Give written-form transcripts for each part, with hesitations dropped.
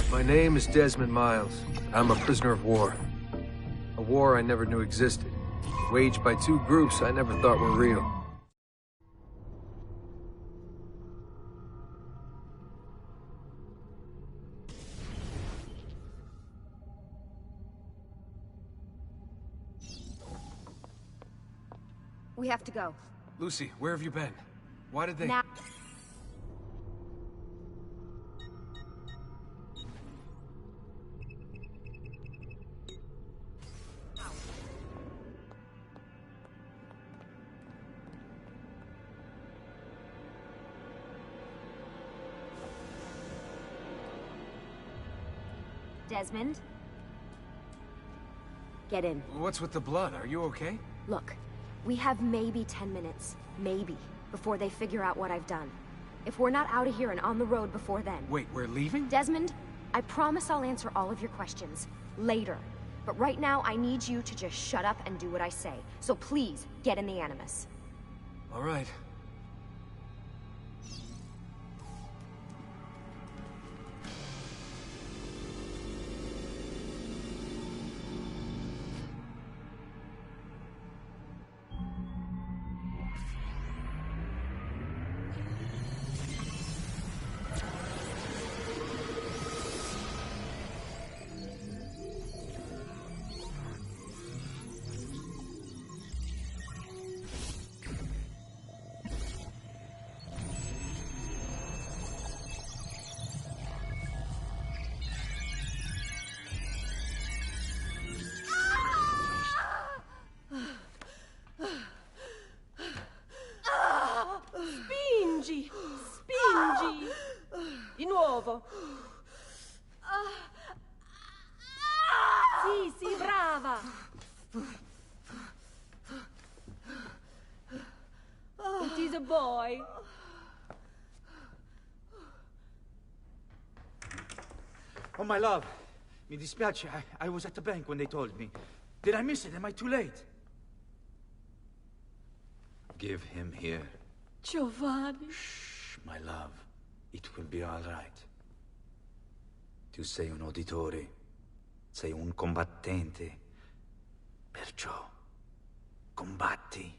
My name is Desmond Miles. I'm a prisoner of war. A war I never knew existed. Waged by two groups I never thought were real. We have to go. Lucy, where have you been? Why did they... Now... Desmond? Get in. What's with the blood? Are you okay? Look, we have maybe 10 minutes, maybe, before they figure out what I've done. If we're not out of here and on the road before then... Wait, we're leaving? Desmond, I promise I'll answer all of your questions later. But right now, I need you to just shut up and do what I say. So please, get in the Animus. All right. Spingi! Spingi! Di nuovo! Sì, sì, brava! It is a boy. Oh, my love. Mi dispiace. I was at the bank when they told me. Did I miss it? Am I too late? Give him here. Giovanni. Shh, my love. It will be all right. Tu sei un uditore. Sei un combattente. Perciò, combatti.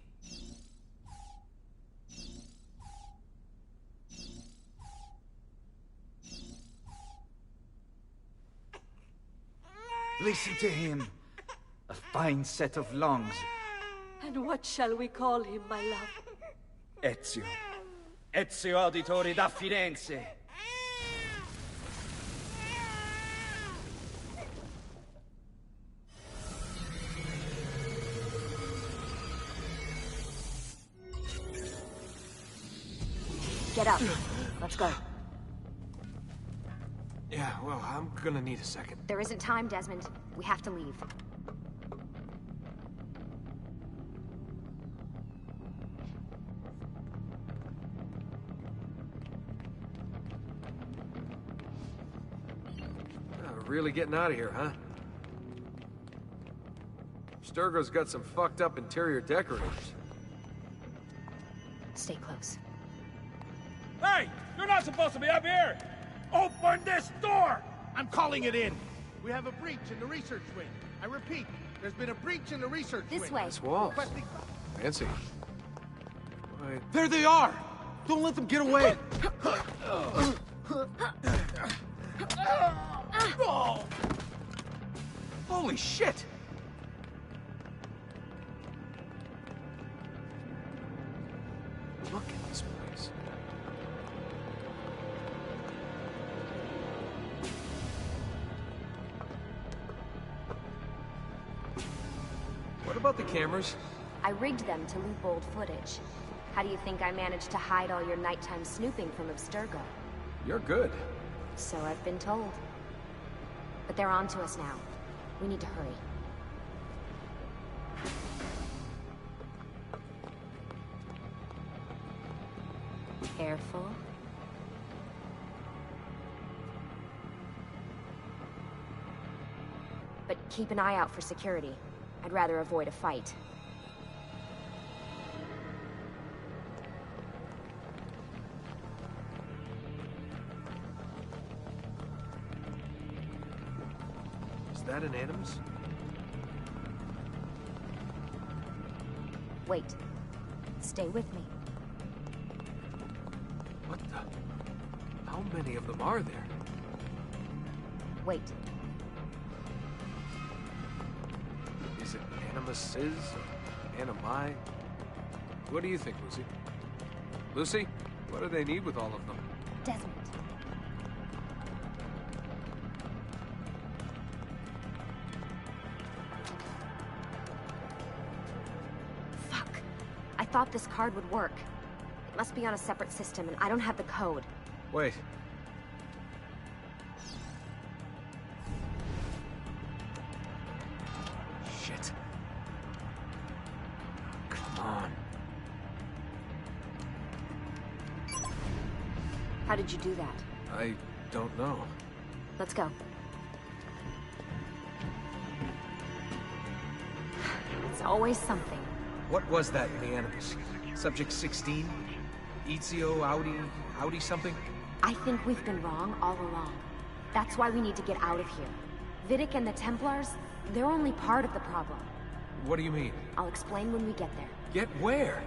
Listen to him. A fine set of lungs. And what shall we call him, my love? Ezio. Ezio Auditori da Firenze. Get up. Let's go. Yeah, well, I'm gonna need a second. There isn't time, Desmond. We have to leave. Really getting out of here, huh? Sturgo's got some fucked up interior decorators. Stay close. Hey! You're not supposed to be up here! Open this door! I'm calling it in. We have a breach in the research wing. I repeat, there's been a breach in the research wing. This way. Nice walls. Fancy. Wait. There they are! Don't let them get away! Oh. Holy shit! Look at this place. What about the cameras? I rigged them to loop old footage. How do you think I managed to hide all your nighttime snooping from Abstergo? You're good. So I've been told. But they're on to us now. We need to hurry. Careful. But keep an eye out for security. I'd rather avoid a fight. that an animus? Wait. Stay with me. What the? How many of them are there? Wait. Is it animuses? Animi? What do you think, Lucy? Lucy? What do they need with all of them? Desmond. Fuck. I thought this card would work. It must be on a separate system, and I don't have the code. Wait. Shit. Come on. How did you do that? I don't know. Let's go. It's always something. What was that in the animus? Subject 16? Ezio, Audi something? I think we've been wrong all along. That's why we need to get out of here. Vidic and the Templars, they're only part of the problem. What do you mean? I'll explain when we get there. Get where?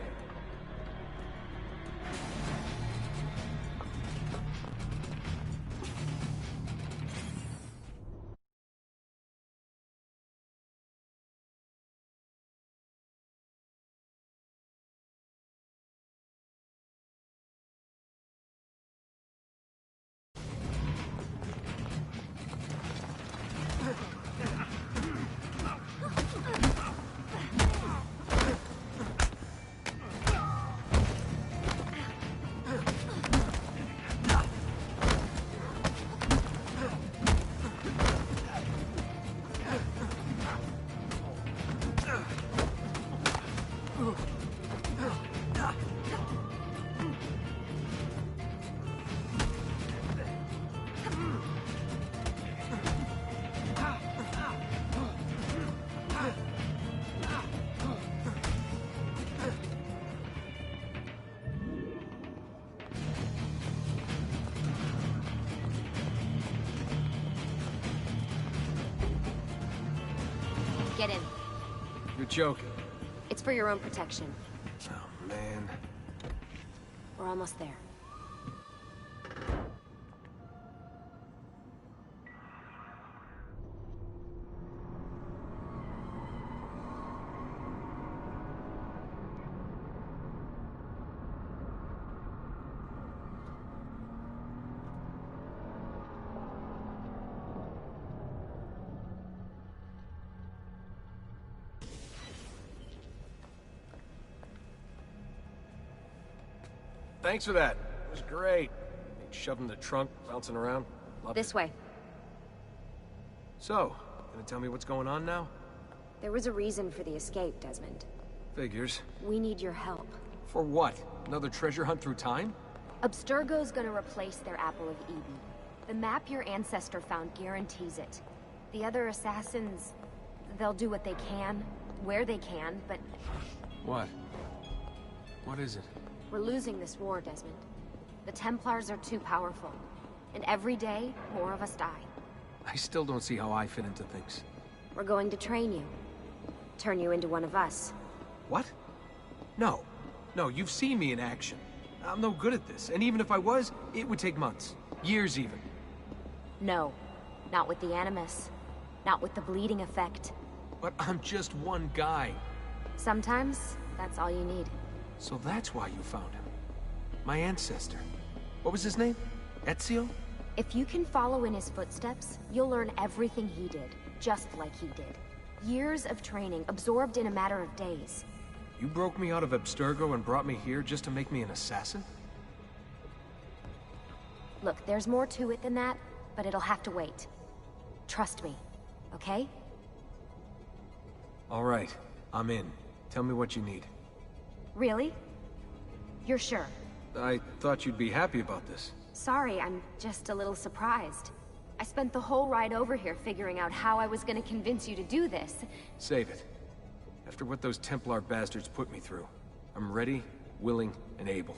Get in. You're joking. It's for your own protection. Oh, man. We're almost there. Thanks for that. It was great. Shoved in the trunk, bouncing around. Loved This it. way. So, gonna tell me what's going on now? There was a reason for the escape, Desmond. Figures. We need your help. For what? Another treasure hunt through time? Abstergo's gonna replace their Apple of Eden. The map your ancestor found guarantees it. The other assassins, they'll do what they can, where they can, but What? What is it? we're losing this war, Desmond. The Templars are too powerful. And every day, more of us die. I still don't see how I fit into things. We're going to train you. Turn you into one of us. What? No. No, you've seen me in action. I'm no good at this, and even if I was, it would take months. Years even. No. Not with the Animus. Not with the bleeding effect. But I'm just one guy. Sometimes, that's all you need. So that's why you found him. My ancestor. What was his name? Ezio? If you can follow in his footsteps, you'll learn everything he did, just like he did. Years of training, absorbed in a matter of days. You broke me out of Abstergo and brought me here just to make me an assassin? Look, there's more to it than that, but it'll have to wait. Trust me, okay? All right, I'm in. Tell me what you need. Really? You're sure? I thought you'd be happy about this. Sorry, I'm just a little surprised. I spent the whole ride over here figuring out how I was gonna convince you to do this. Save it. After what those Templar bastards put me through, I'm ready, willing, and able.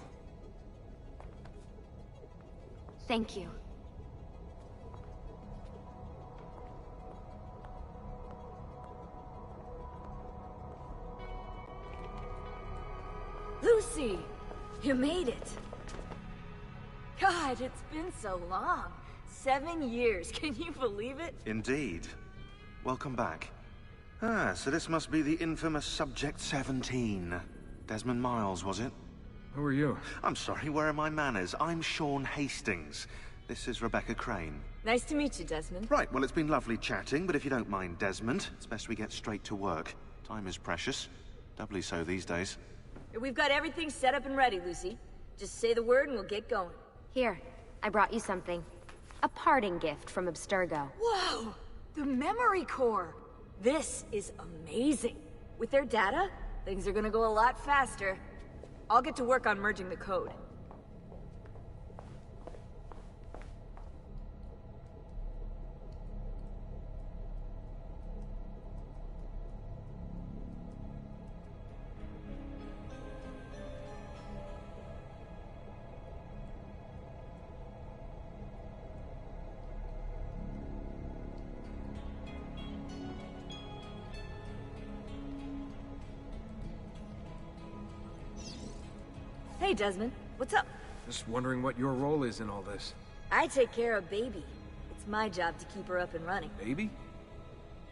Thank you. Lucy! You made it. God, it's been so long. 7 years, can you believe it? Indeed. Welcome back. Ah, so this must be the infamous Subject 17. Desmond Miles, was it? Who are you? I'm sorry, where are my manners? I'm Sean Hastings. This is Rebecca Crane. Nice to meet you, Desmond. Right, well, it's been lovely chatting, but if you don't mind, Desmond, it's best we get straight to work. Time is precious. Doubly so these days. We've got everything set up and ready, Lucy. Just say the word and we'll get going. Here, I brought you something. A parting gift from Abstergo. Whoa! The memory core! This is amazing. With their data, things are gonna go a lot faster. I'll get to work on merging the code. Hey, Desmond. What's up? Just wondering what your role is in all this. I take care of Baby. It's my job to keep her up and running. Baby?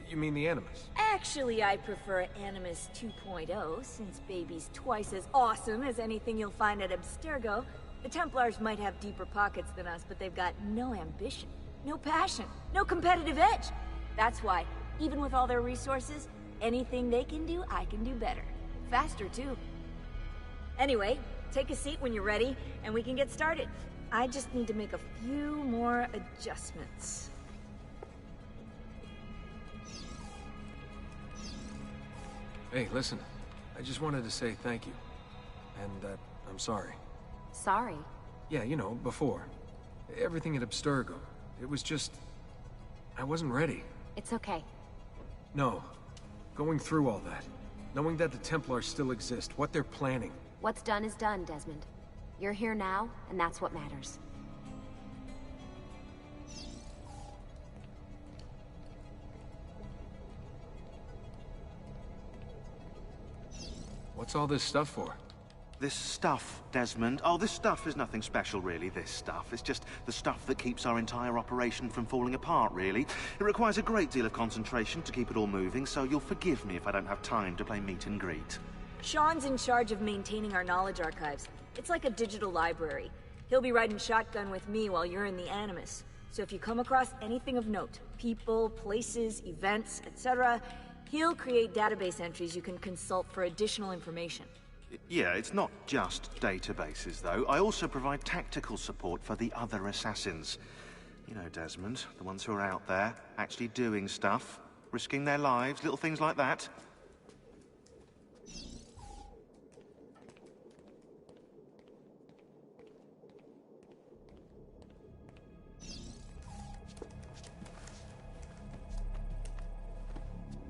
You mean the Animus? Actually, I prefer Animus 2.0, since Baby's twice as awesome as anything you'll find at Abstergo. The Templars might have deeper pockets than us, but they've got no ambition, no passion, no competitive edge. That's why, even with all their resources, anything they can do, I can do better. Faster, too. Anyway, take a seat when you're ready, and we can get started. I just need to make a few more adjustments. Hey, listen. I just wanted to say thank you. And that I'm sorry. Sorry. Yeah, you know, before. Everything at Abstergo. It was just... I wasn't ready. It's okay. No. Going through all that. Knowing that the Templars still exist, what they're planning. What's done is done, Desmond. You're here now, and that's what matters. What's all this stuff for? This stuff, Desmond. Oh, this stuff is nothing special, really, this stuff. It's just the stuff that keeps our entire operation from falling apart, really. It requires a great deal of concentration to keep it all moving, so you'll forgive me if I don't have time to play meet and greet. Sean's in charge of maintaining our knowledge archives. It's like a digital library. He'll be riding shotgun with me while you're in the Animus. So if you come across anything of note, people, places, events, etc., he'll create database entries you can consult for additional information. Yeah, it's not just databases, though. I also provide tactical support for the other assassins. You know, Desmond, the ones who are out there, actually doing stuff, risking their lives, little things like that.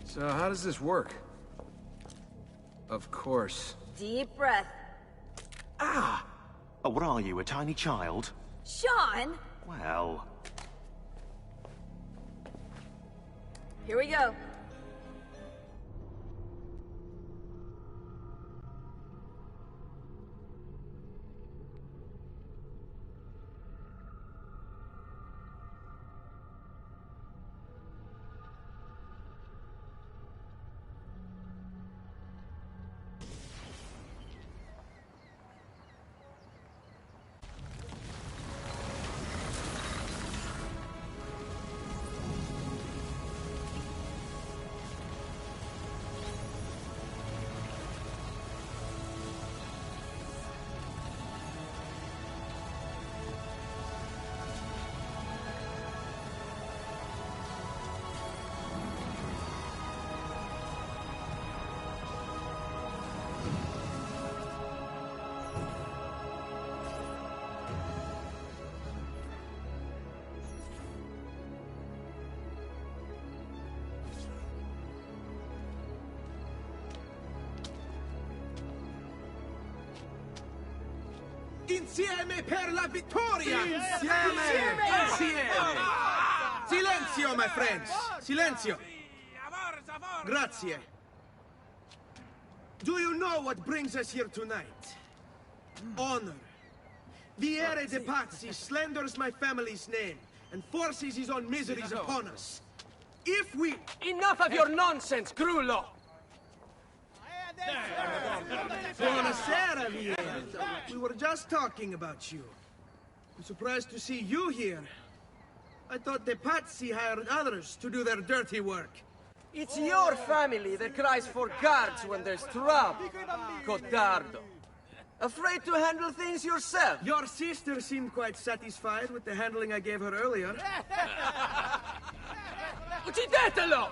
So how does this work? Of course. Deep breath. Ah! Oh, what are you, a tiny child? Sean! Well... Here we go. Insieme per la vittoria! Insieme! Silenzio, my friends! Silenzio! Grazie. Do you know what brings us here tonight? honor. Viere de Pazzi slanders my family's name and forces his own miseries upon us. If we... Enough of your nonsense, Grullo! Buonasera, Viere. We were just talking about you. I'm surprised to see you here. I thought the Pazzi hired others to do their dirty work. It's your family that cries for guards when there's trouble, Codardo. Afraid to handle things yourself? Your sister seemed quite satisfied with the handling I gave her earlier. Uccidetelo!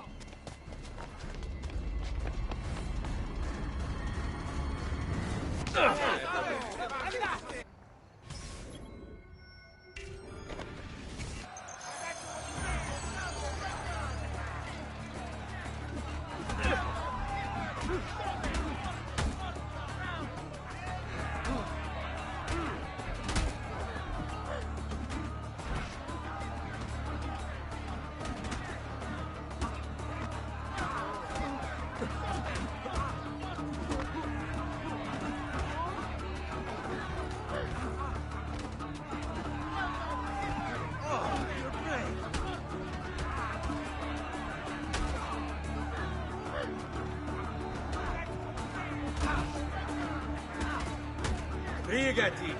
Brigati!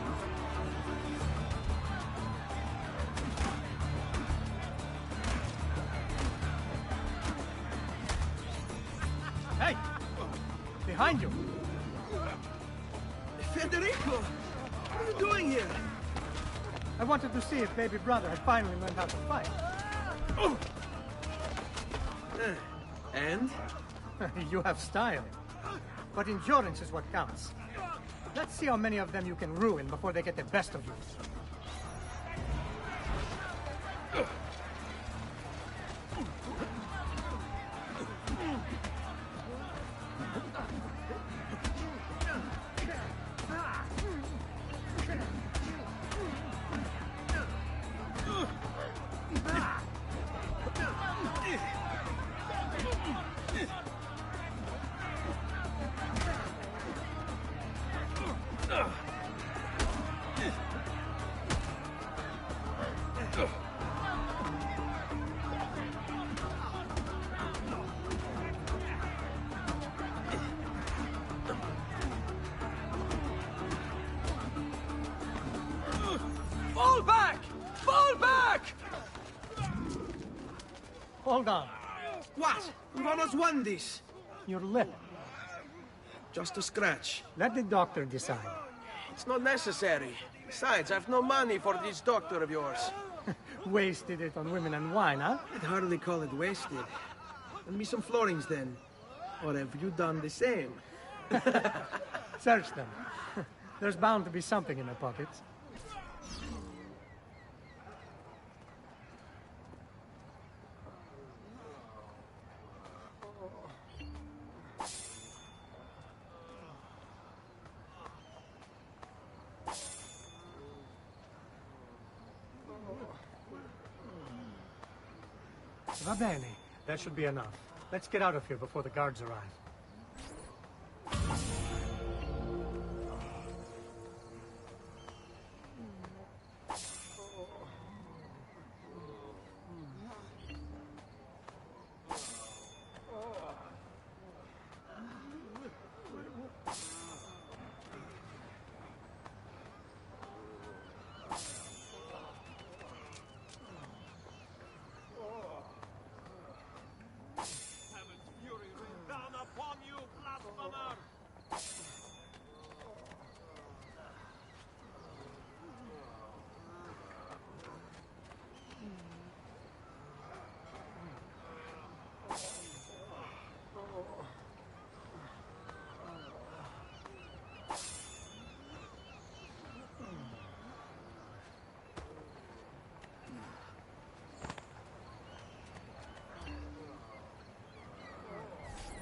Hey! Behind you! Federico! What are you doing here? I wanted to see if baby brother had finally learned how to fight. And? You have style. But endurance is what counts. Let's see how many of them you can ruin before they get the best of you. Fall back! Fall back! Hold on. What? We've almost won this. Your lip. Just a scratch. Let the doctor decide. It's not necessary. Besides, I've no money for this doctor of yours. Wasted it on women and wine, huh? I'd hardly call it wasted. Lend me some florins then. Or have you done the same? Search them. There's bound to be something in their pockets. Va bene. That should be enough. Let's get out of here before the guards arrive.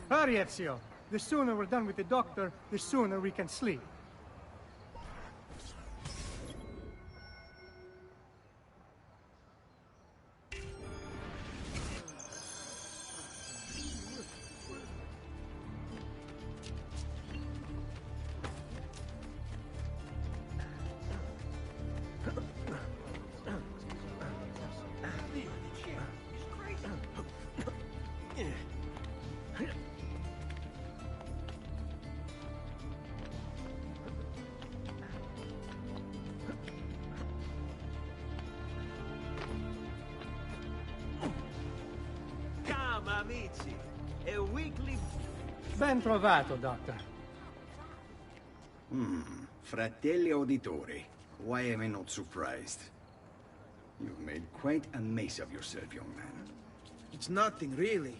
Hurry, Ezio. The sooner we're done with the doctor, the sooner we can sleep. amici. A weekly... Ben trovato, Doctor. Fratelli auditori, why am I not surprised? You've made quite a mess of yourself, young man. It's nothing, really.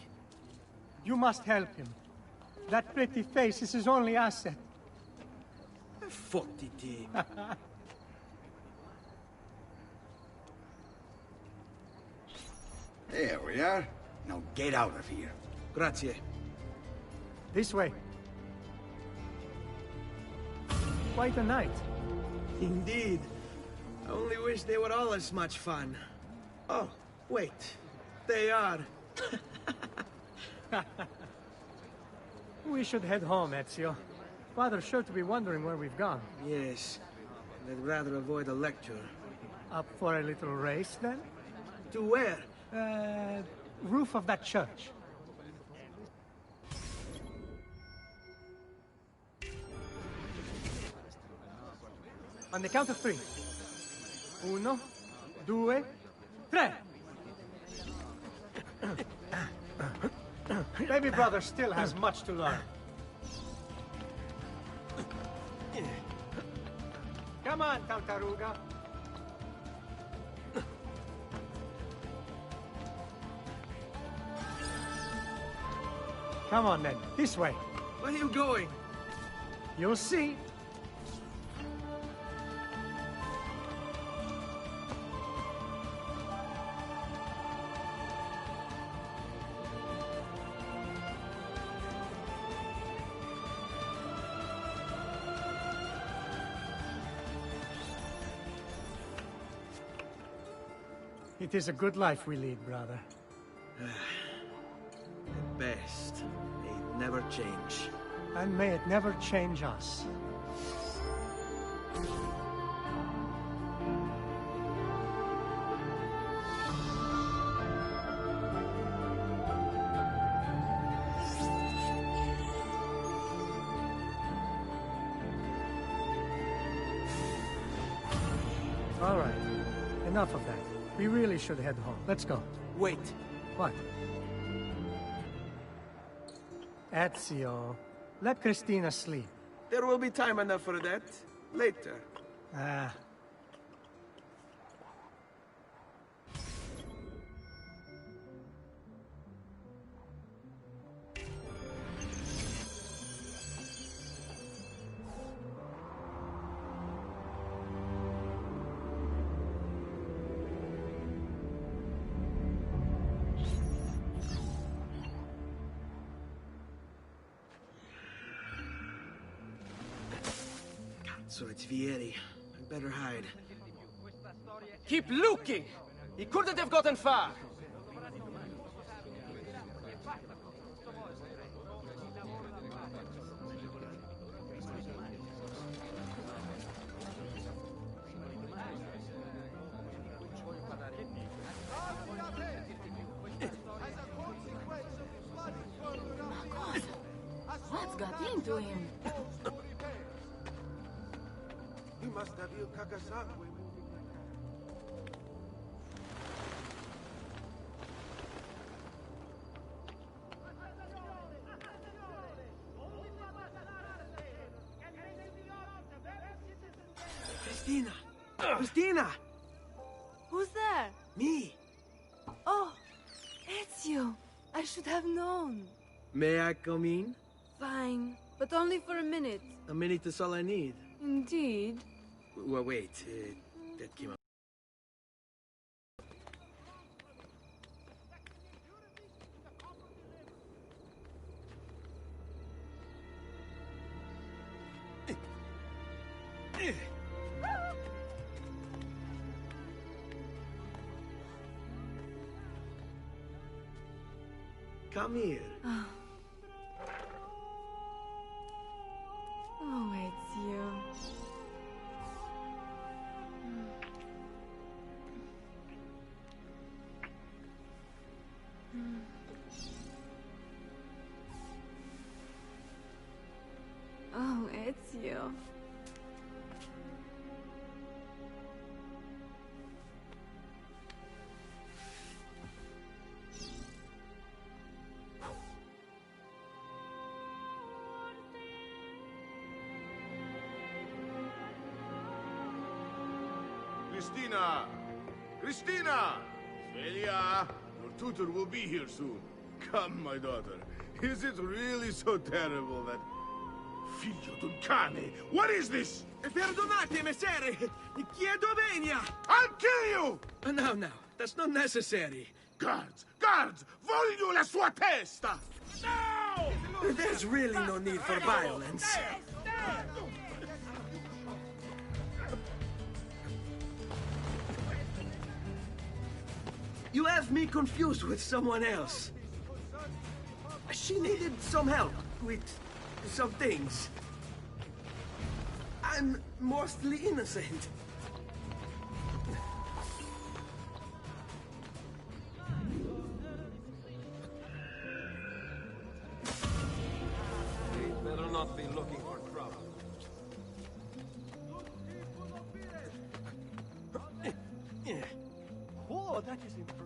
You must help him. That pretty face is his only asset. Fottiti. There we are. Now get out of here. Grazie. This way. Quite a night. Indeed. I only wish they were all as much fun. Oh, wait. They are. We should head home, Ezio. Father's sure to be wondering where we've gone. Yes. I'd rather avoid a lecture. Up for a little race, then? To where? Roof of that church. On the count of 3. 1, 2, 3. Baby brother still has much to learn. Come on, Tartaruga. Come on, then. This way. Where are you going? You'll see. It is a good life we lead, brother. At best, they never change. And may it never change us. All right. Enough of that. We really should head home. Let's go. Wait. What? Ezio, let Christina sleep. There will be time enough for that. Later. Ah. So it's Vieri. I better hide. Keep looking! He couldn't have gotten far! What's got into him? He must have you Kakasaku. Christina! Christina! Who's there? Me! Oh, Ezio. I should have known. May I come in? Fine, but only for a minute. A minute is all I need. Indeed. Well, wait. That came out. Come here. Oh, Ezio. Oh, Ezio. Christina! Christina! Celia! Your tutor will be here soon. Come, my daughter. Is it really so terrible that... Figlio d'un cane! What is this? Perdonate, messere! Chiedo venia! I'll kill you! No, no, that's not necessary. Guards! Guards! Voglio la sua testa! No! There's really no need for violence. You have me confused with someone else. She needed some help with some things. I'm mostly innocent. They better not be looking for trouble. Oh, that is impressive.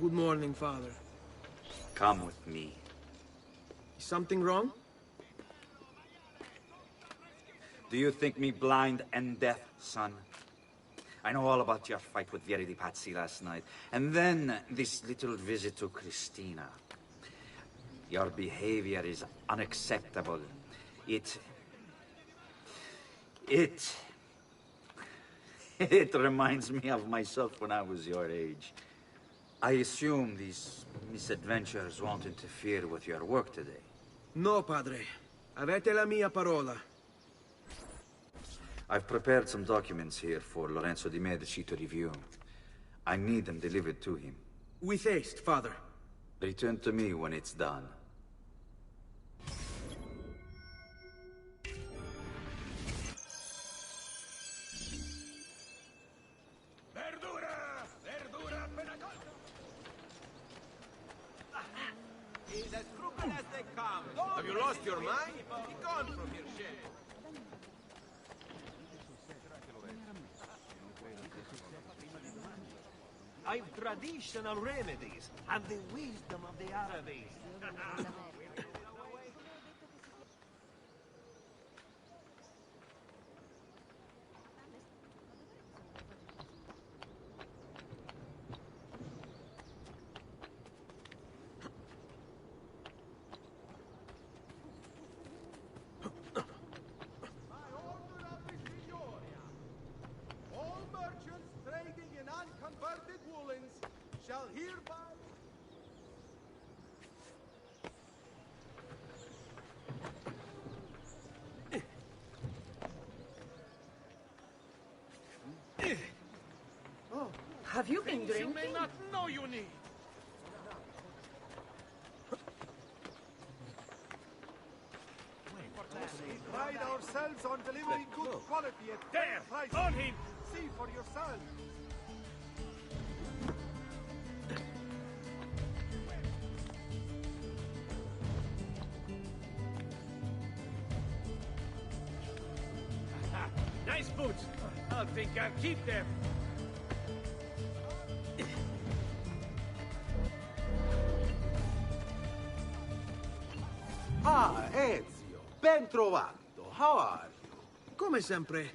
Good morning, Father. Come with me. Is something wrong? Do you think me blind and deaf, son? I know all about your fight with Vieri di Pazzi last night. And then this little visit to Christina. Your behavior is unacceptable. It reminds me of myself when I was your age. I assume these misadventures won't interfere with your work today. No, Padre. Avete la mia parola. I've prepared some documents here for Lorenzo di Medici to review. I need them delivered to him. With haste, Father. Return to me when it's done. Verdura! Verdura appena cotta! He's as crooked as they come. Have you lost your mind? Be gone from here, shit. I've traditional remedies and the wisdom of the Arabes. All merchants trading in unconverted woolens shall hereby... Have you been Things you drinking? may not know you need. We pride ourselves on delivering good quality at fair prices. On him! See for yourself. Nice boots! I think I'll keep them. Ah, Ezio, ben trovato. How are you? Come sempre.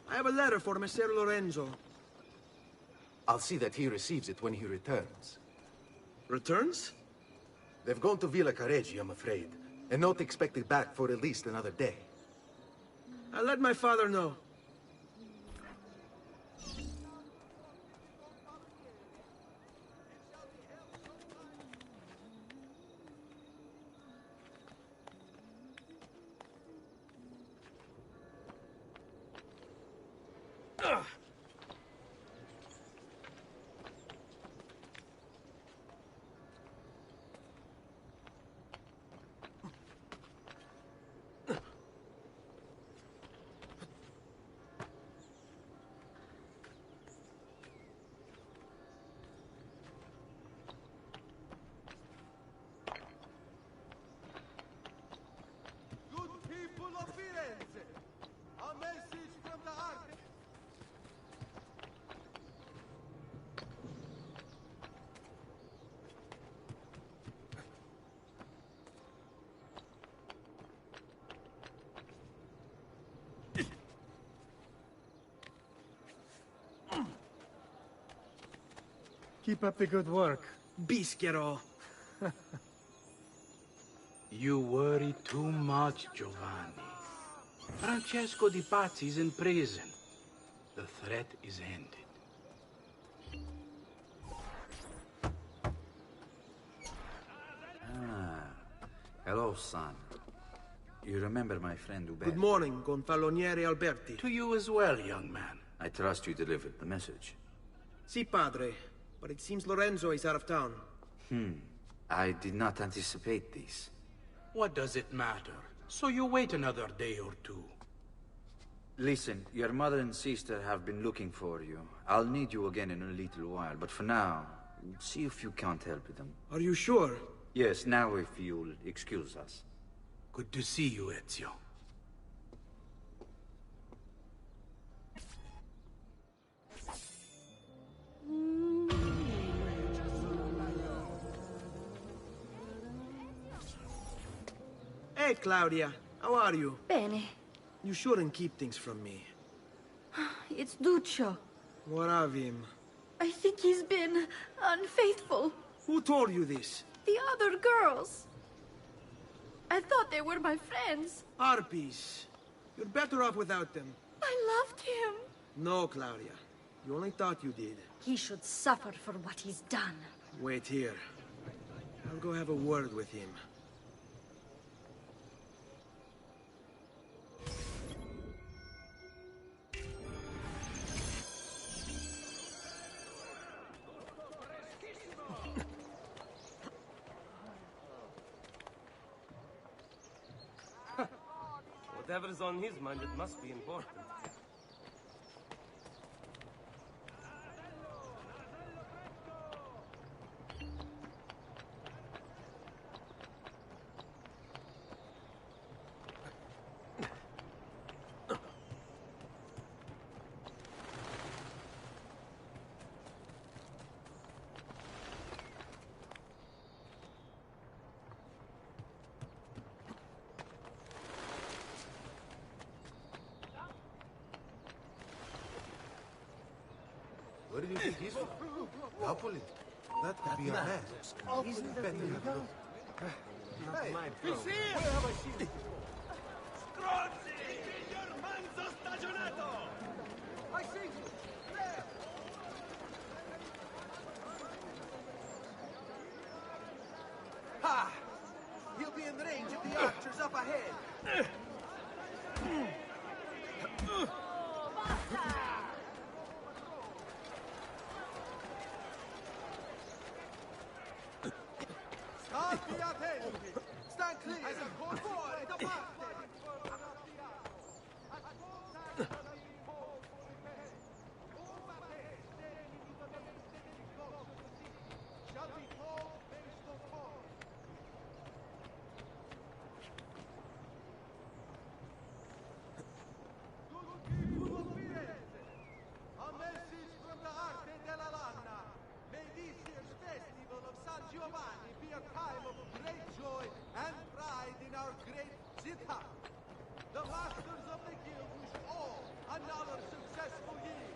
I have a letter for Messer Lorenzo. I'll see that he receives it when he returns. Returns? They've gone to Villa Careggi, I'm afraid, and not expected back for at least another day. I'll let my father know. Keep up the good work. Bischero. You worry too much, Giovanni. Francesco Di Pazzi's in prison. The threat is ended. Ah, hello, son. You remember my friend Uber? Good morning, Gonfaloniere Alberti. To you as well, young man. I trust you delivered the message. Si, padre. But it seems Lorenzo is out of town. I did not anticipate this. What does it matter? So you wait another day or two. Listen, your mother and sister have been looking for you. I'll need you again in a little while, but for now, see if you can't help them. Are you sure? Yes, now if you'll excuse us. Good to see you, Ezio. Hey, Claudia. How are you? Bene. You shouldn't keep things from me. It's Duccio. What of him? I think he's been unfaithful. Who told you this? The other girls. I thought they were my friends. Harpies. You're better off without them. I loved him. No, Claudia. You only thought you did. He should suffer for what he's done. Wait here. I'll go have a word with him. Whatever's on his mind, it must be important. Where do you think he's from? Napoli. That could be our man. He's better. Hey, He's here! Where have I seen him? Stronzi! Signor Manzo stagionato! I see you! There! Ha! He'll be in range of the archers up ahead. State attenti! Stand clear! Fuori da parte! A message from the Arte della Lana. May this year's festival of San Giovanni be a time of great joy and pride in our great città. The masters of the guild wish all another successful year.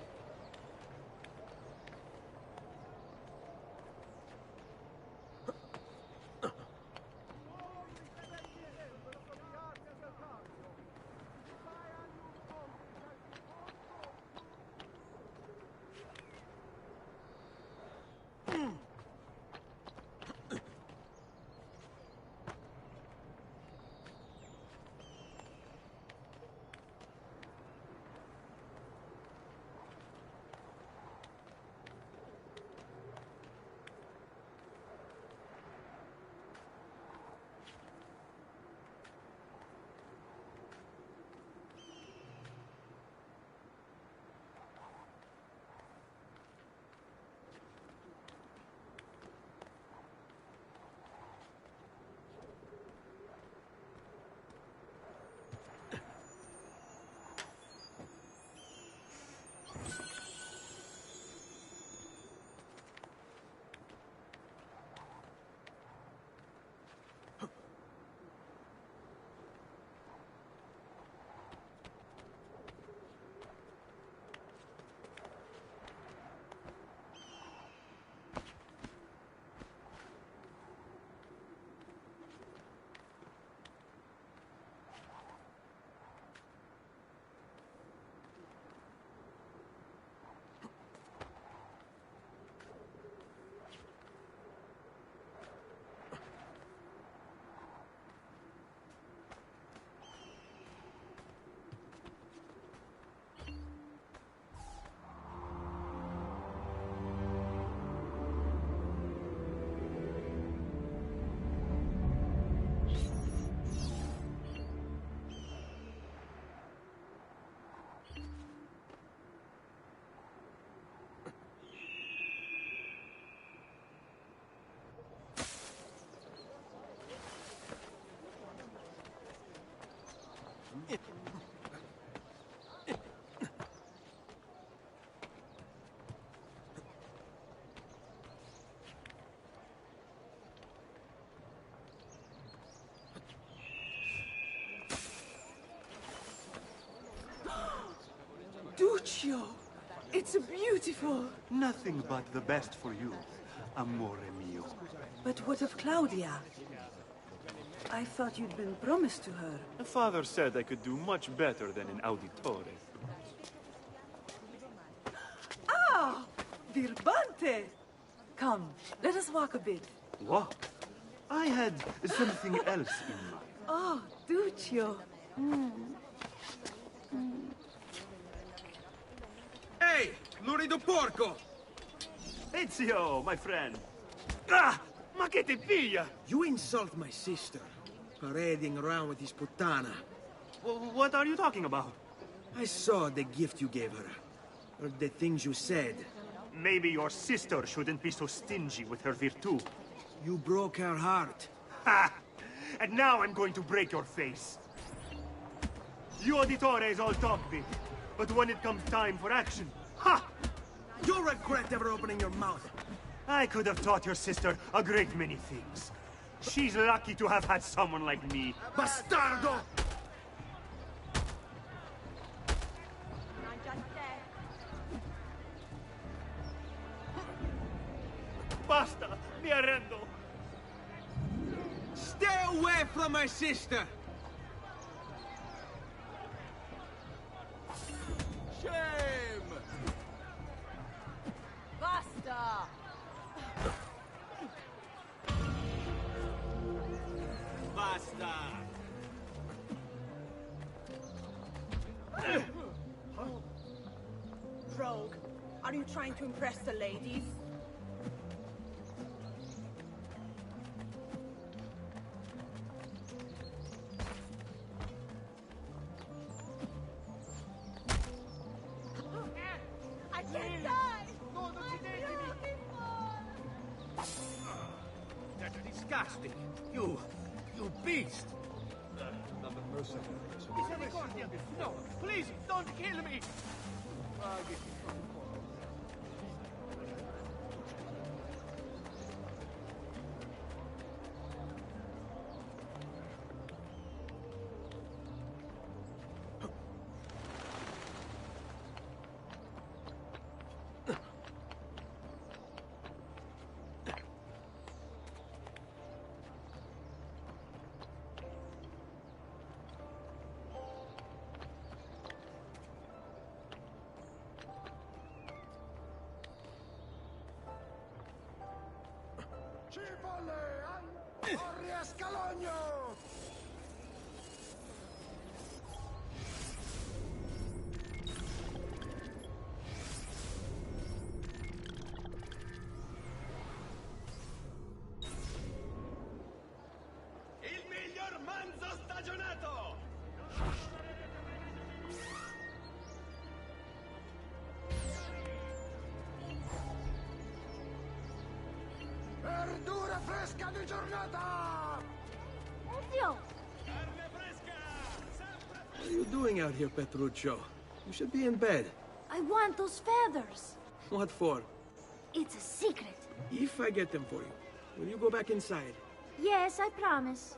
Duccio! It's beautiful! Nothing but the best for you, amore mio. But what of Claudia? I thought you'd been promised to her. Father said I could do much better than an auditore. Ah! Birbante! Come, let us walk a bit. Walk? I had something else in mind. Oh, Duccio. Hey, lurido porco! Ezio, my friend. Ah! Ma che ti piglia? You insult my sister, parading around with this puttana. What are you talking about? I saw the gift you gave her. Heard the things you said. Maybe your sister shouldn't be so stingy with her virtù. You broke her heart. Ha! And now I'm going to break your face. You auditores all talk big, but when it comes time for action, ha! You'll regret ever opening your mouth. I could have taught your sister a great many things. She's lucky to have had someone like me. Bastardo! Basta! Mi arrendo! Stay away from my sister! Shame! Basta! Basta! Rogue, are you trying to impress the ladies? I can't die! I'm beautiful! That's disgusting. You beast! Another mercenary. Misericordia! No, please, don't kill me! Il miglior manzo stagionato! Verdura fresca di giornata! Ezio! Carne fresca! What are you doing out here, Petruccio? You should be in bed. I want those feathers. What for? It's a secret. If I get them for you, will you go back inside? Yes, I promise.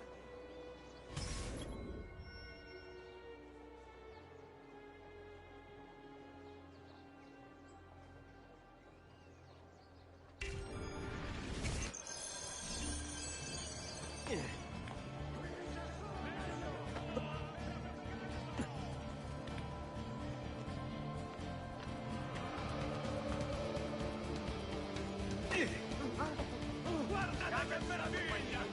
Guardate che meraviglia!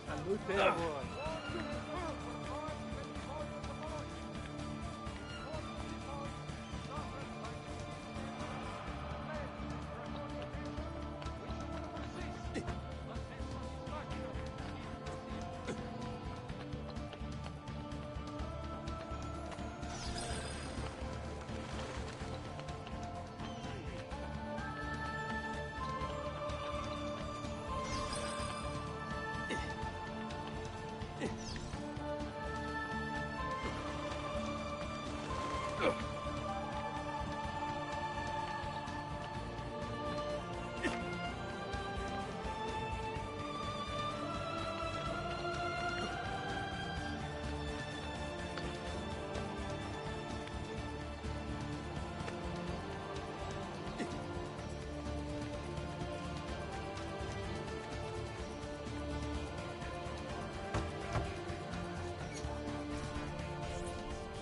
Salute a voi.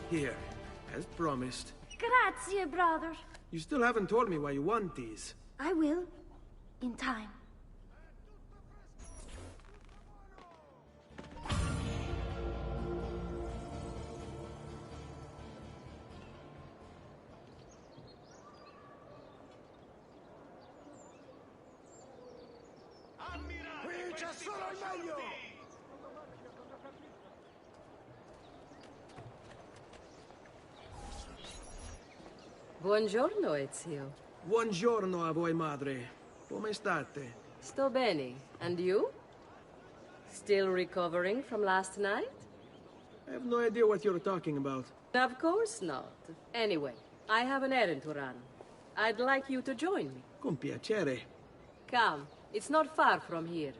Here, as promised. Grazie, brother. You still haven't told me why you want these. I will. In time. Qui c'è solo il meglio! Buongiorno, Ezio. Buongiorno a voi, madre. Come state? Sto bene. And you? Still recovering from last night? I have no idea what you're talking about. Of course not. Anyway, I have an errand to run. I'd like you to join me. Con piacere. Come. It's not far from here.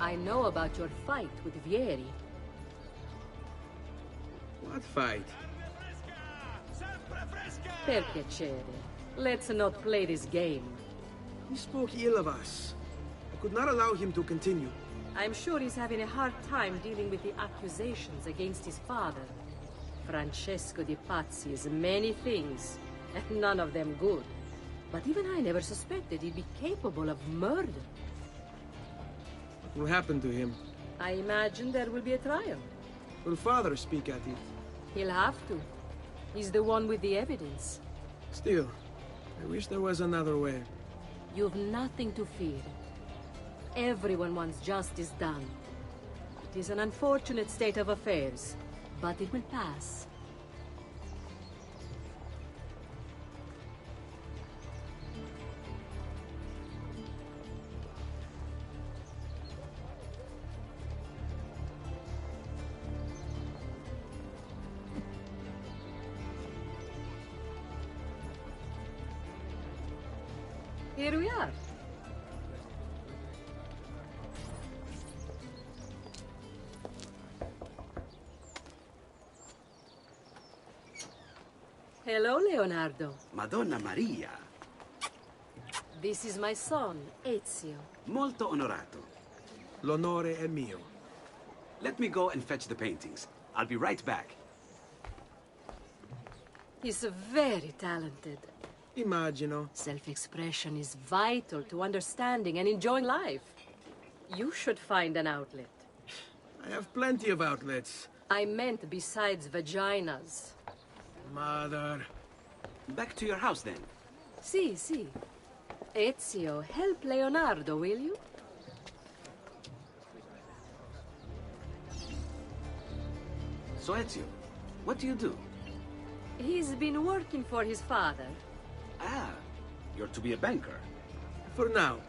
I know about your fight with Vieri. What fight? Per piacere. Let's not play this game. He spoke ill of us. I could not allow him to continue. I'm sure he's having a hard time dealing with the accusations against his father. Francesco di Pazzi is many things, and none of them good. But even I never suspected he'd be capable of murder. What will happen to him? I imagine there will be a trial. Will father speak at it? He'll have to. He's the one with the evidence. Still, I wish there was another way. You've nothing to fear. Everyone wants justice done. It is an unfortunate state of affairs, but it will pass. Here we are. Hello, Leonardo. Madonna Maria. This is my son, Ezio. Molto onorato. L'onore è mio. Let me go and fetch the paintings. I'll be right back. He's very talented. Immagino. Self-expression is vital to understanding and enjoying life. You should find an outlet. I have plenty of outlets. I meant besides vaginas. Mother. Back to your house, then. Si, si. Ezio, help Leonardo, will you? So, Ezio, what do you do? He's been working for his father. Ah, you're to be a banker. For now.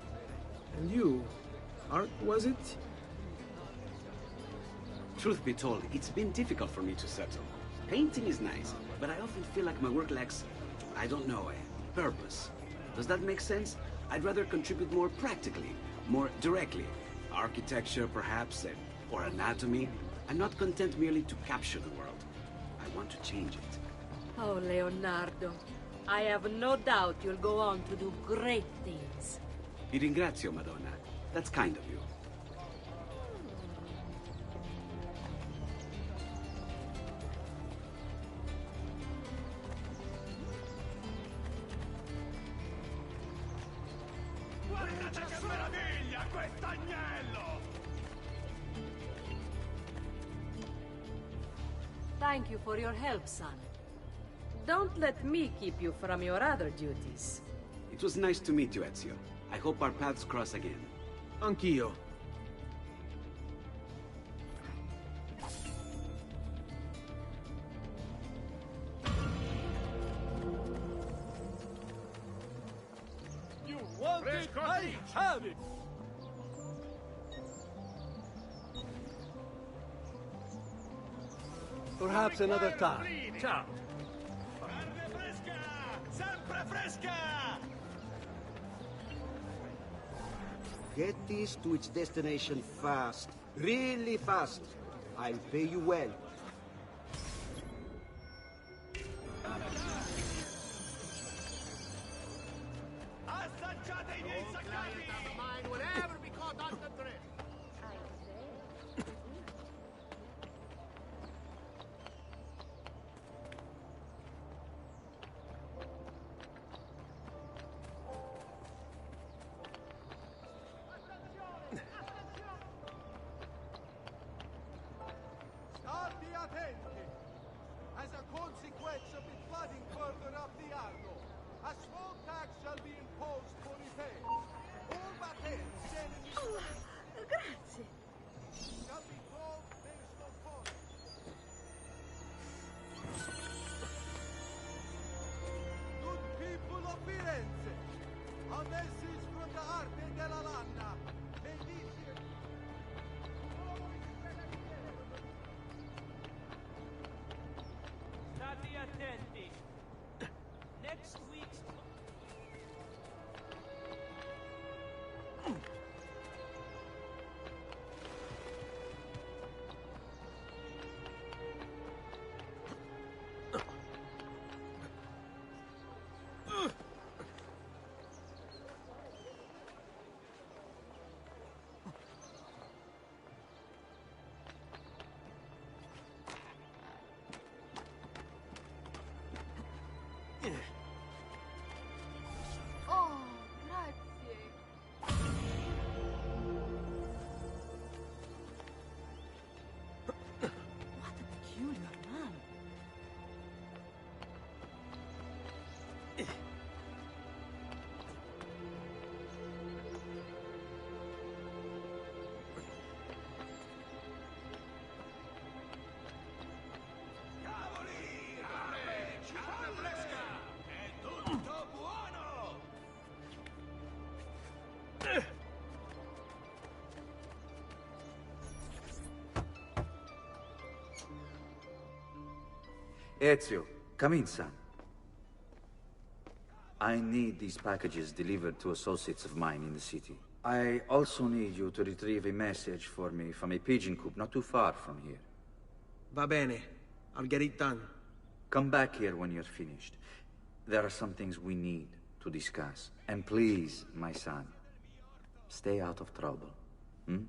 And you? Art, was it? Truth be told, it's been difficult for me to settle. Painting is nice, but I often feel like my work lacks, I don't know, a purpose. Does that make sense? I'd rather contribute more practically, more directly. Architecture, perhaps, or anatomy. I'm not content merely to capture the world. I want to change it. Oh, Leonardo. I have no doubt you'll go on to do great things. Vi ringrazio, Madonna. That's kind of you. Guardate che meraviglia, quest'agnello! Thank you for your help, son. Don't let me keep you from your other duties. It was nice to meet you, Ezio. I hope our paths cross again. Anch'io. You Want it? I have it! Perhaps another time. Ciao. Carne fresca! Sempre fresca! Get this to its destination fast. Really fast. I'll pay you well. Assaggiate i miei saccati! Will ever be caught on the drift. State attenti! As a consequence of the flooding further up the Arno, a small tax shall be imposed for repairs. All battents standing in Grazie. shall be told their smoke. Good people of Firenze, a message from the Arte della Lanna. May these here... State attenti. Next week's... Oh, grazie. What a peculiar man. Carne fresca! È tutto buono! Ezio, come in, son. I need these packages delivered to associates of mine in the city. I also need you to retrieve a message for me from a pigeon coop not too far from here. Va bene. I'll get it done. Come back here when you're finished. There are some things we need to discuss. And please, my son, stay out of trouble. Hmm?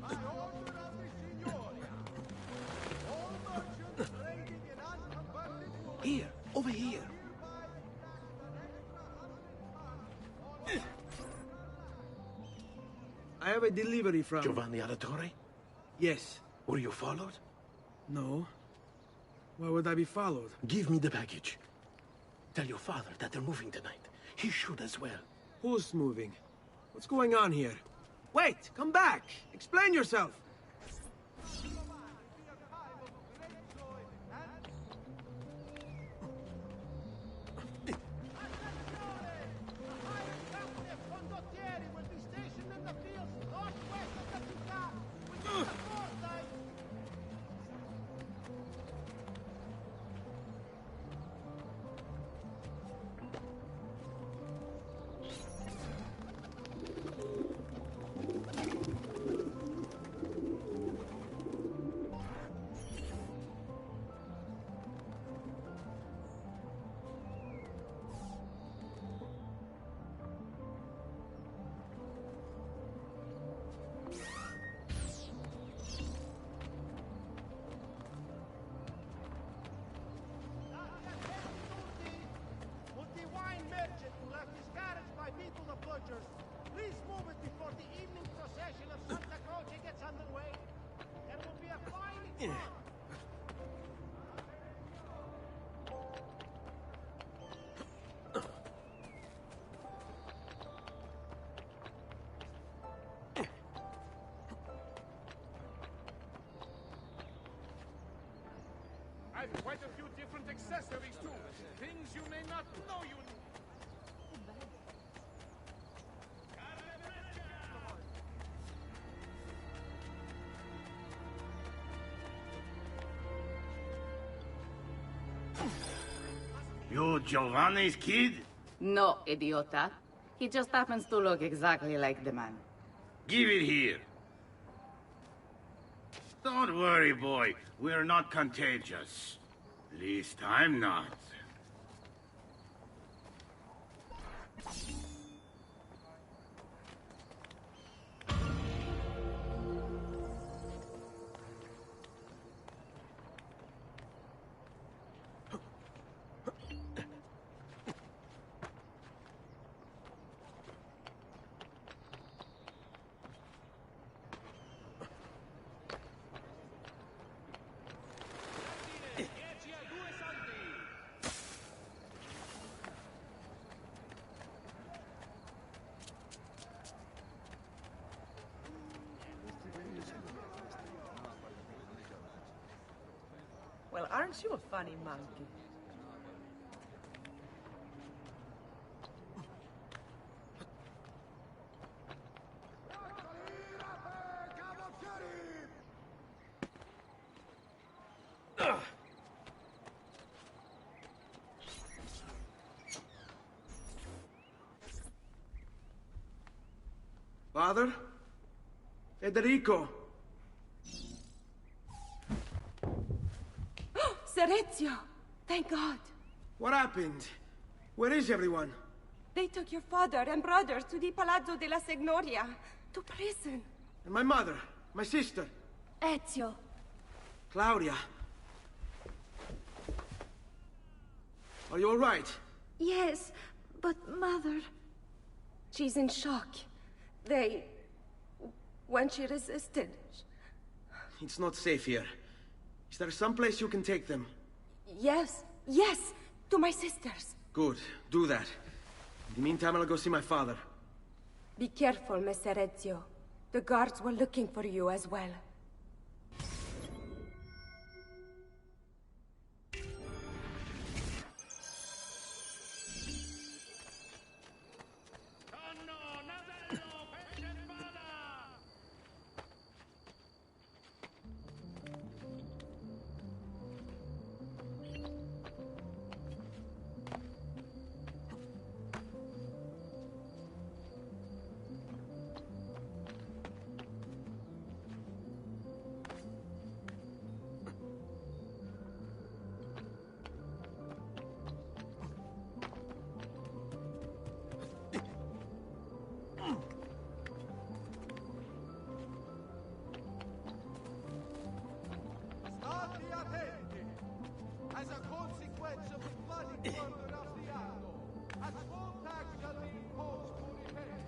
By order of the Signoria, all merchants trading in unconverted goods Here, over here. I have a delivery from... Giovanni Auditore? Yes. Were you followed? No. Why would I be followed? Give me the package. Tell your father that they're moving tonight. He should as well. Who's moving? What's going on here? Wait! Come back! Explain yourself! condottieri will be stationed in the fields northwest of the città with the support. soldiers. Please move it before the evening procession of Santa Croce gets underway. There will be a fine crowd. I've quite a few different accessories too. Things you may not know you need. You Giovanni's kid? No, idiota. He just happens to look exactly like the man. Give it here. Don't worry, boy. We're not contagious. At least I'm not. Well, aren't you a funny monkey? Father? Federico! Serezio! Thank God. What happened? Where is everyone? They took your father and brothers to the Palazzo della Signoria, to prison. And my mother? My sister? Ezio. Claudia? Are you all right? Yes, but Mother... She's in shock. When she resisted... It's not safe here. Is there some place you can take them? Yes, to my sisters. Good, do that. In the meantime, I'll go see my father. Be careful, Messer Ezio. The guards were looking for you as well. State attenti! As a consequence of the flooding murder of the Arno, a small tax shall be imposed for repairs.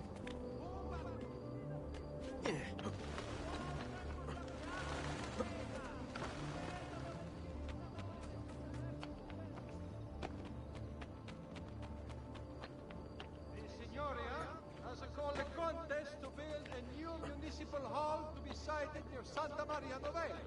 The Signoria has called a contest to build a new municipal hall to be sited near Santa Maria Novella.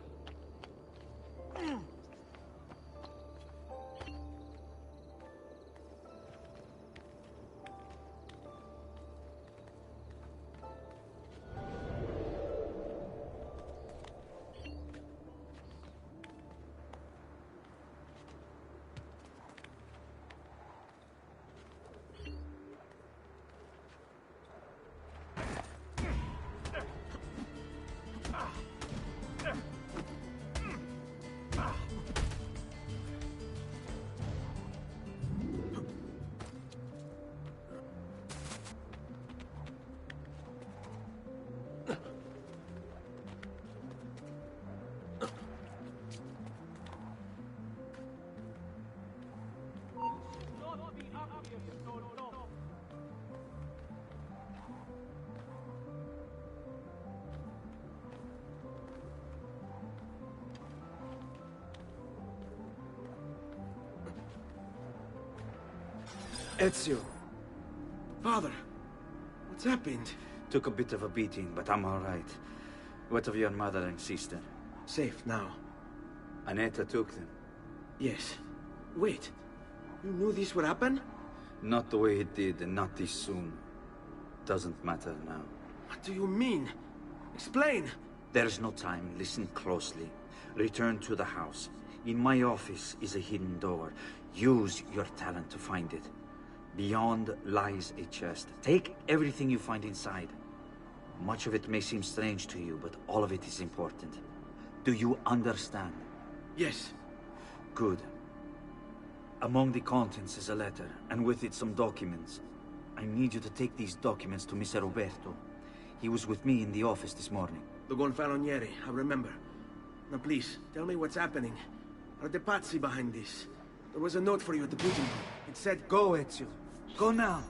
Ezio. Father, what's happened? Took a bit of a beating, but I'm all right. What of your mother and sister? Safe now. Annetta took them. Yes. Wait. You knew this would happen? Not the way it did, and not this soon. Doesn't matter now. What do you mean? Explain! There's no time. Listen closely. Return to the house. In my office is a hidden door. Use your talent to find it. Beyond lies a chest. Take everything you find inside. Much of it may seem strange to you, but all of it is important. Do you understand? Yes. Good. Among the contents is a letter, and with it some documents. I need you to take these documents to Mr. Roberto. He was with me in the office this morning. The Gonfaloniere, I remember. Now please, tell me what's happening. Are the Pazzi behind this? There was a note for you at the pigeon. It said, "Go, Ezio. Go now."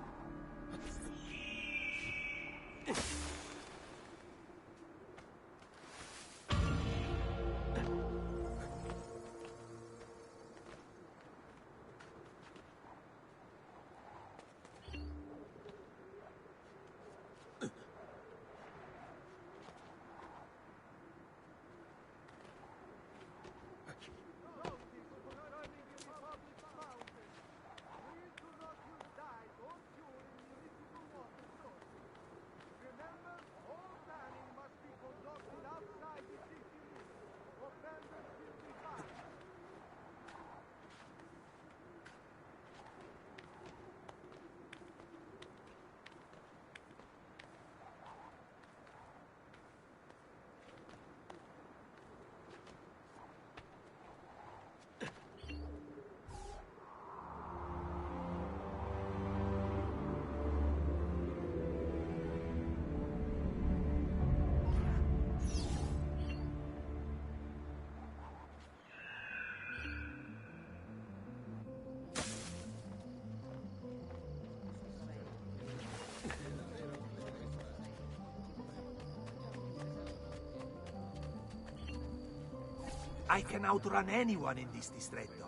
I can outrun anyone in this distretto.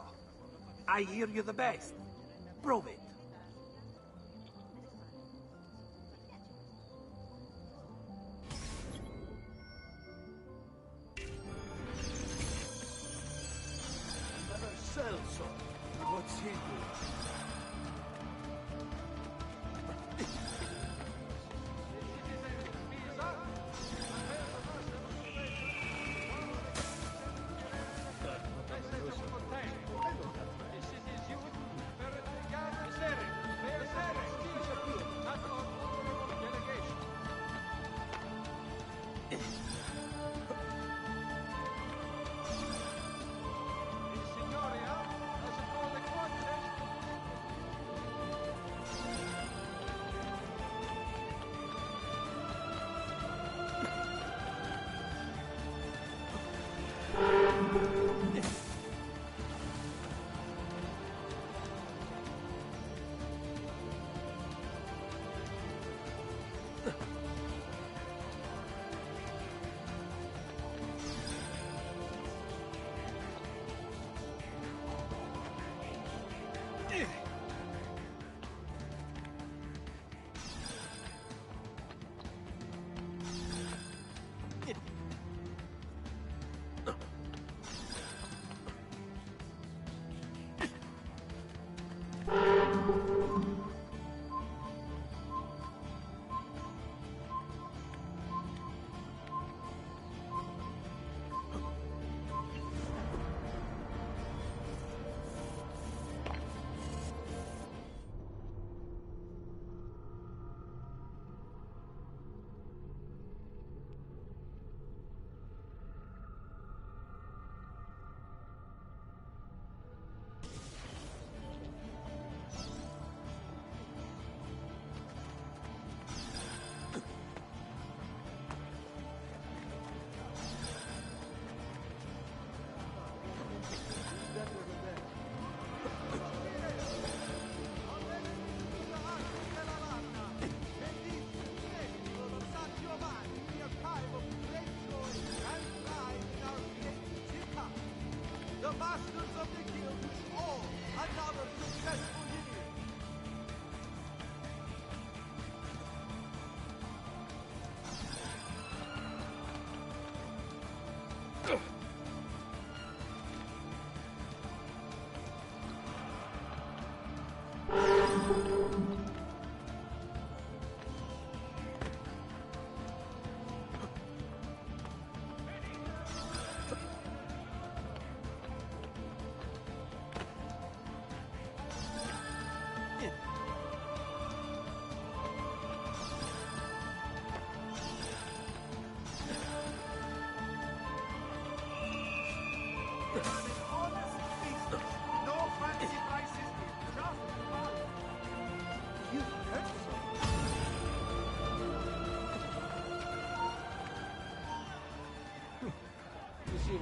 I hear you the best. Prove it. Celso, what's he doing?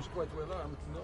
was quite well armed, no?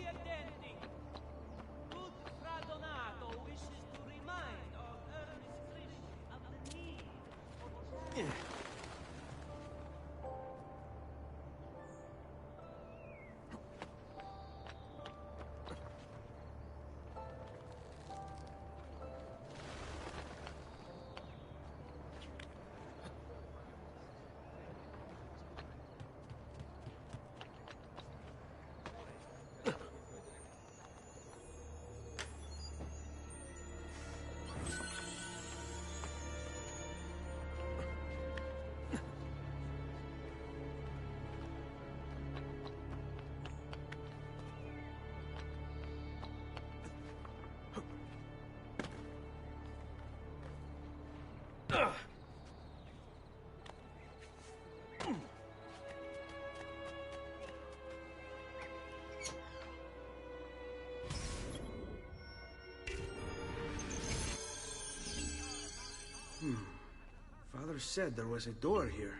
State attenti. Good Fra Donato wishes to remind all earnest Christians of the need for Father said there was a door here.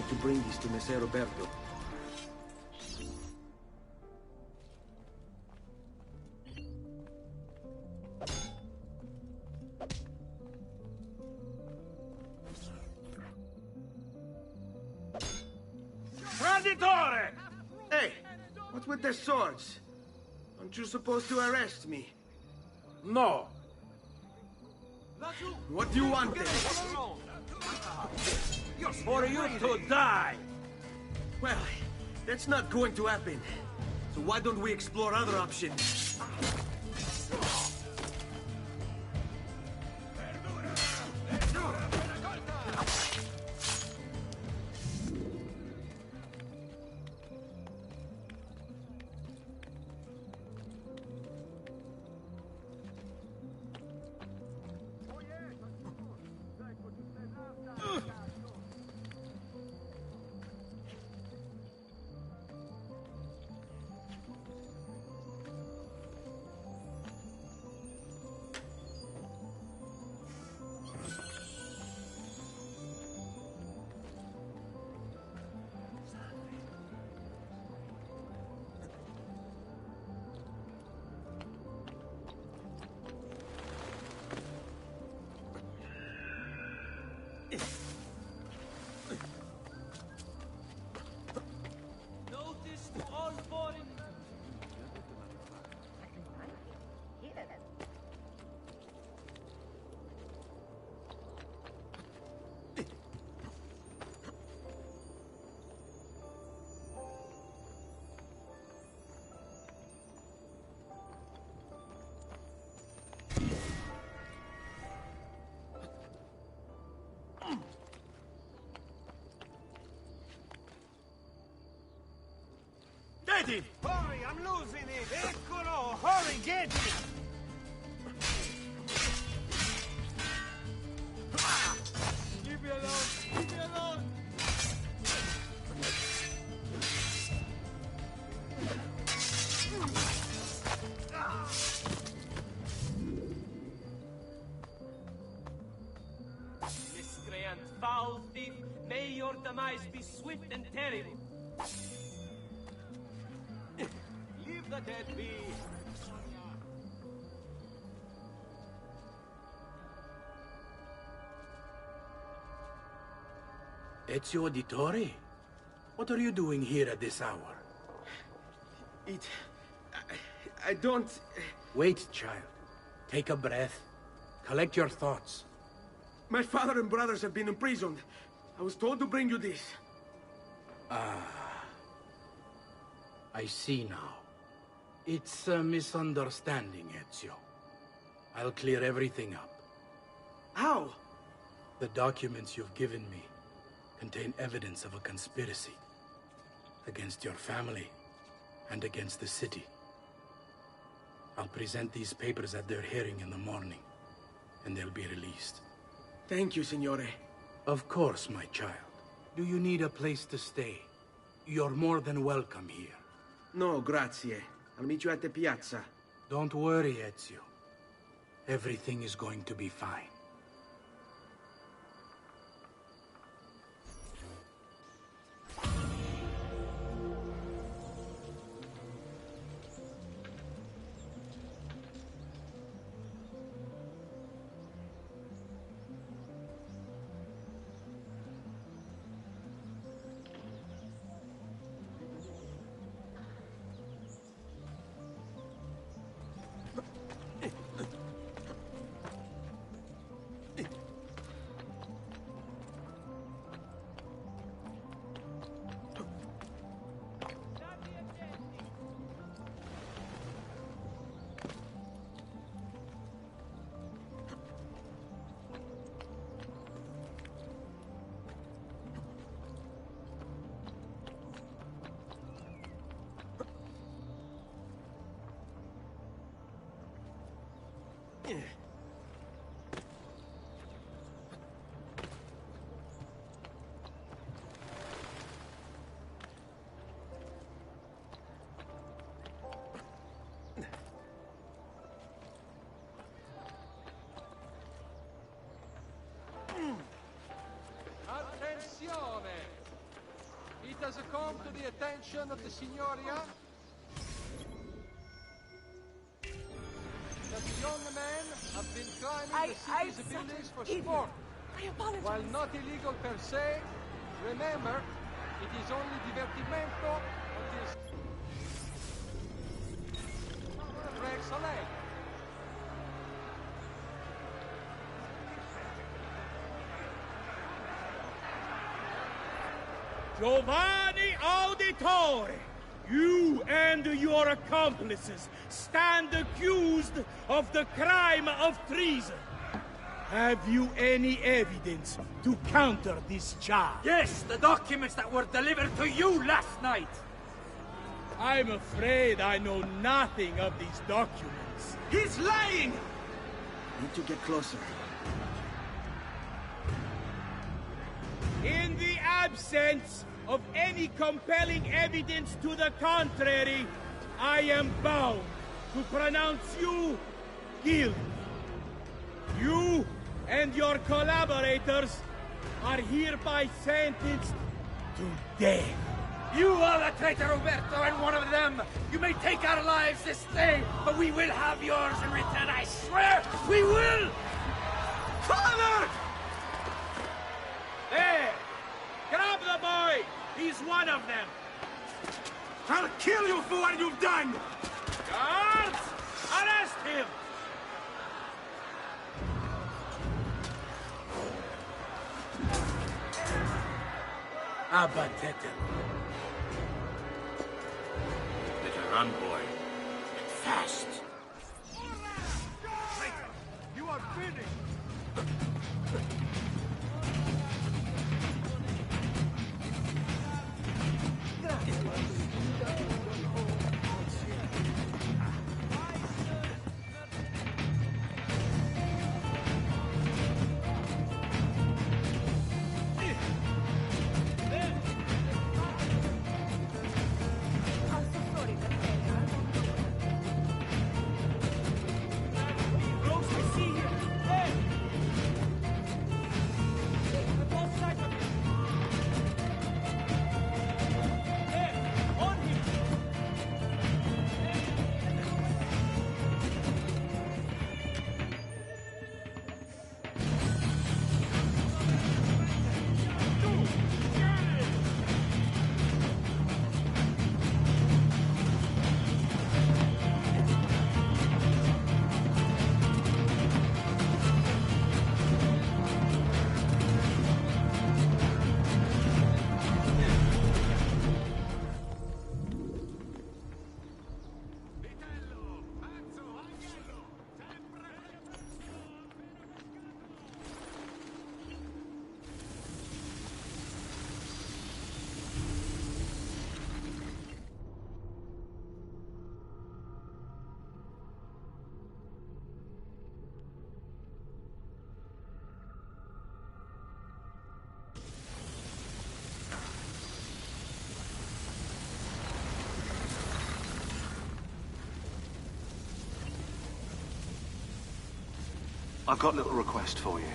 To bring this to Messer Roberto. Traditore! Hey, what's with the swords? Aren't you supposed to arrest me? No. What do you want then? For you to die! Well, that's not going to happen. So why don't we explore other options? ready! Hurry, I'm losing it! Eccolo! Hurry, get it! Leave me alone! Leave me alone! Miscreant, foul thief, may your demise be swift and terrible. Leave the dead be! Ezio Auditore? What are you doing here at this hour? I don't... Wait, child. Take a breath. Collect your thoughts. My father and brothers have been imprisoned. I was told to bring you this. Ah. I see now. It's a misunderstanding, Ezio. I'll clear everything up. How? The documents you've given me contain evidence of a conspiracy against your family and against the city. I'll present these papers at their hearing in the morning, and they'll be released. Thank you, Signore. Of course, my child. Do you need a place to stay? You're more than welcome here. No, grazie. I'll meet you at the piazza. Don't worry, Ezio. Everything is going to be fine. Attenzione! It has come to the attention of the Signoria that the young men have been climbing the city's buildings for sport. I apologize. While not illegal per se, remember, it is only divertimento until breaks a leg. Giovanni Auditore, you and your accomplices stand accused of the crime of treason. Have you any evidence to counter this charge? Yes, the documents that were delivered to you last night. I'm afraid I know nothing of these documents. He's lying! Need to get closer. In the absence of any compelling evidence to the contrary, I am bound to pronounce you guilty. You and your collaborators are hereby sentenced to death. You are the traitor, Roberto, and one of them. You may take our lives this day, but we will have yours in return, I swear! We will! Father! There! Grab the boy! He's one of them! I'll kill you for what you've done! Guards! Arrest him! Abatete. Better run, boy. Fast. You are finished! I've got a little request for you.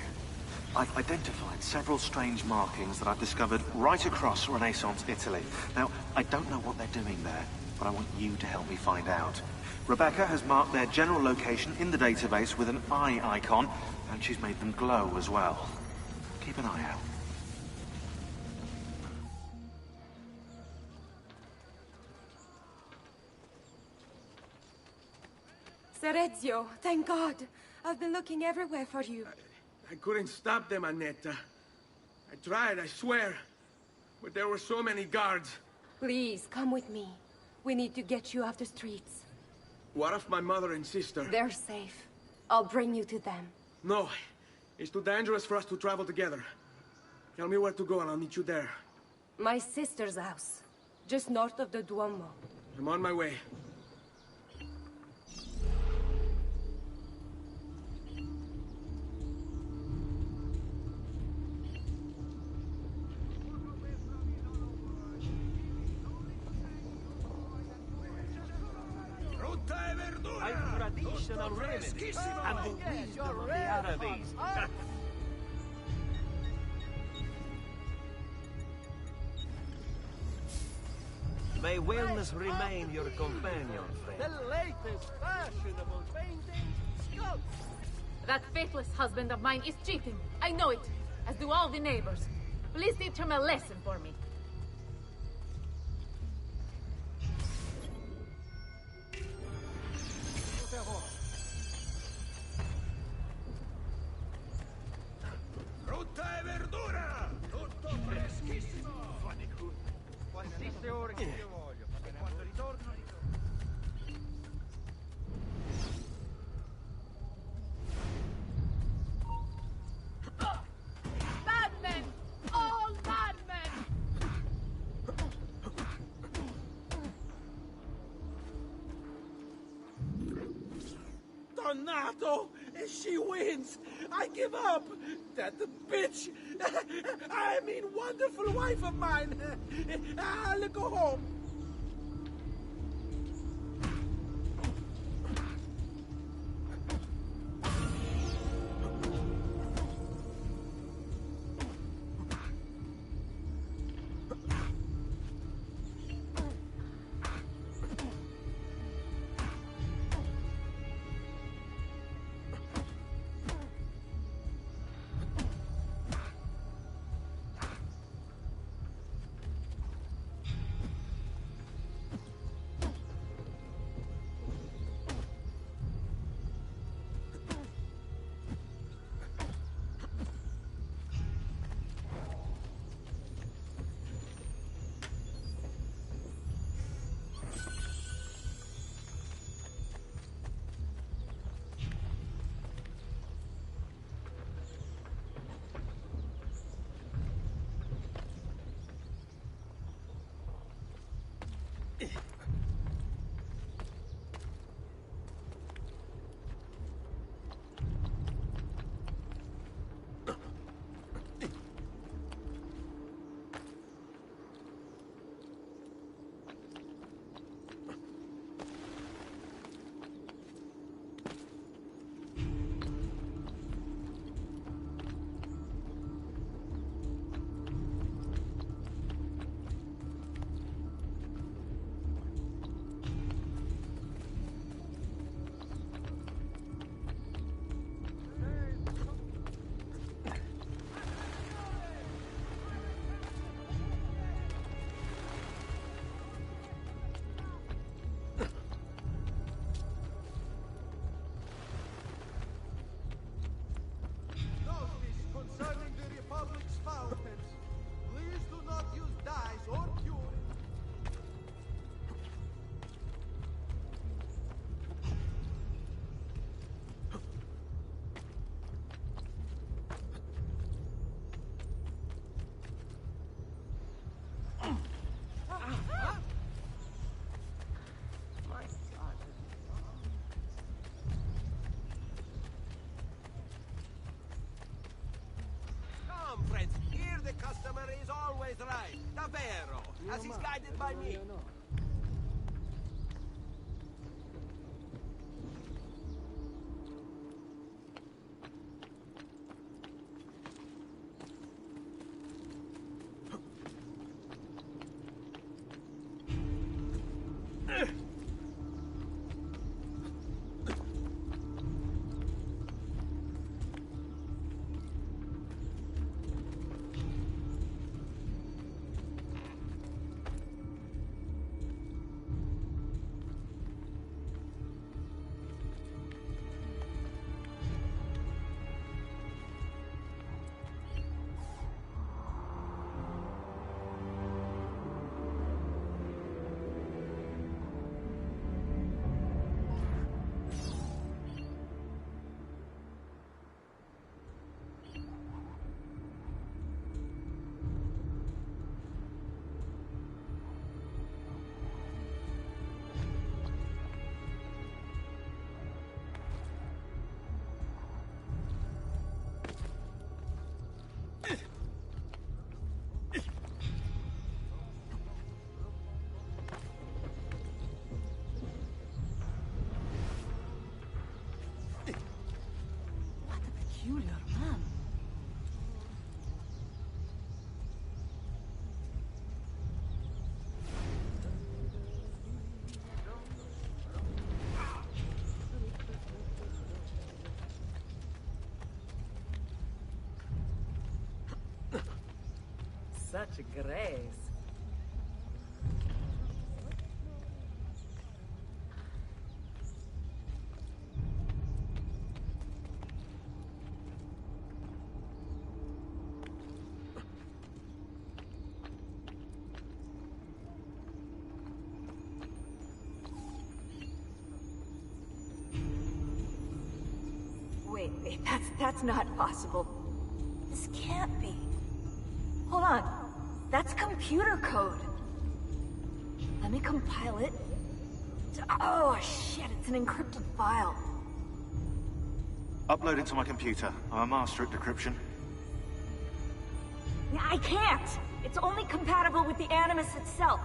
I've identified several strange markings that I've discovered right across Renaissance Italy. Now, I don't know what they're doing there, but I want you to help me find out. Rebecca has marked their general location in the database with an eye icon, and she's made them glow as well. Keep an eye out. Serezio, thank God. I've been looking everywhere for you. I couldn't stop them, Annetta. I tried, I swear. But there were so many guards. Please, come with me. We need to get you off the streets. What of my mother and sister? They're safe. I'll bring you to them. No. It's too dangerous for us to travel together. Tell me where to go and I'll meet you there. My sister's house. Just north of the Duomo. I'm on my way. Traditional remedies and the wisdom of the Arabes. May wellness remain your companion, friend. The latest fashionable painting, sculpture. That faithless husband of mine is cheating. I know it, as do all the neighbors. Please teach him a lesson for me. Frutta e verdura! Tutto freschissimo! Quantissime ore che io voglio, perché quando ritorno... Madmen! All madmen! Dannato! She wins! I give up! That bitch! I mean, wonderful wife of mine! I'll go home! Concerning the Republic's fountains, please do not use dyes or fuel. Come, friends, here the customer is always right. Davvero, as he's guided by me. such grace. Wait, that's not possible. This can't be. Hold on. That's computer code. Let me compile it. Oh, shit, it's an encrypted file. Upload it to my computer. I'm a master at decryption. I can't! It's only compatible with the Animus itself.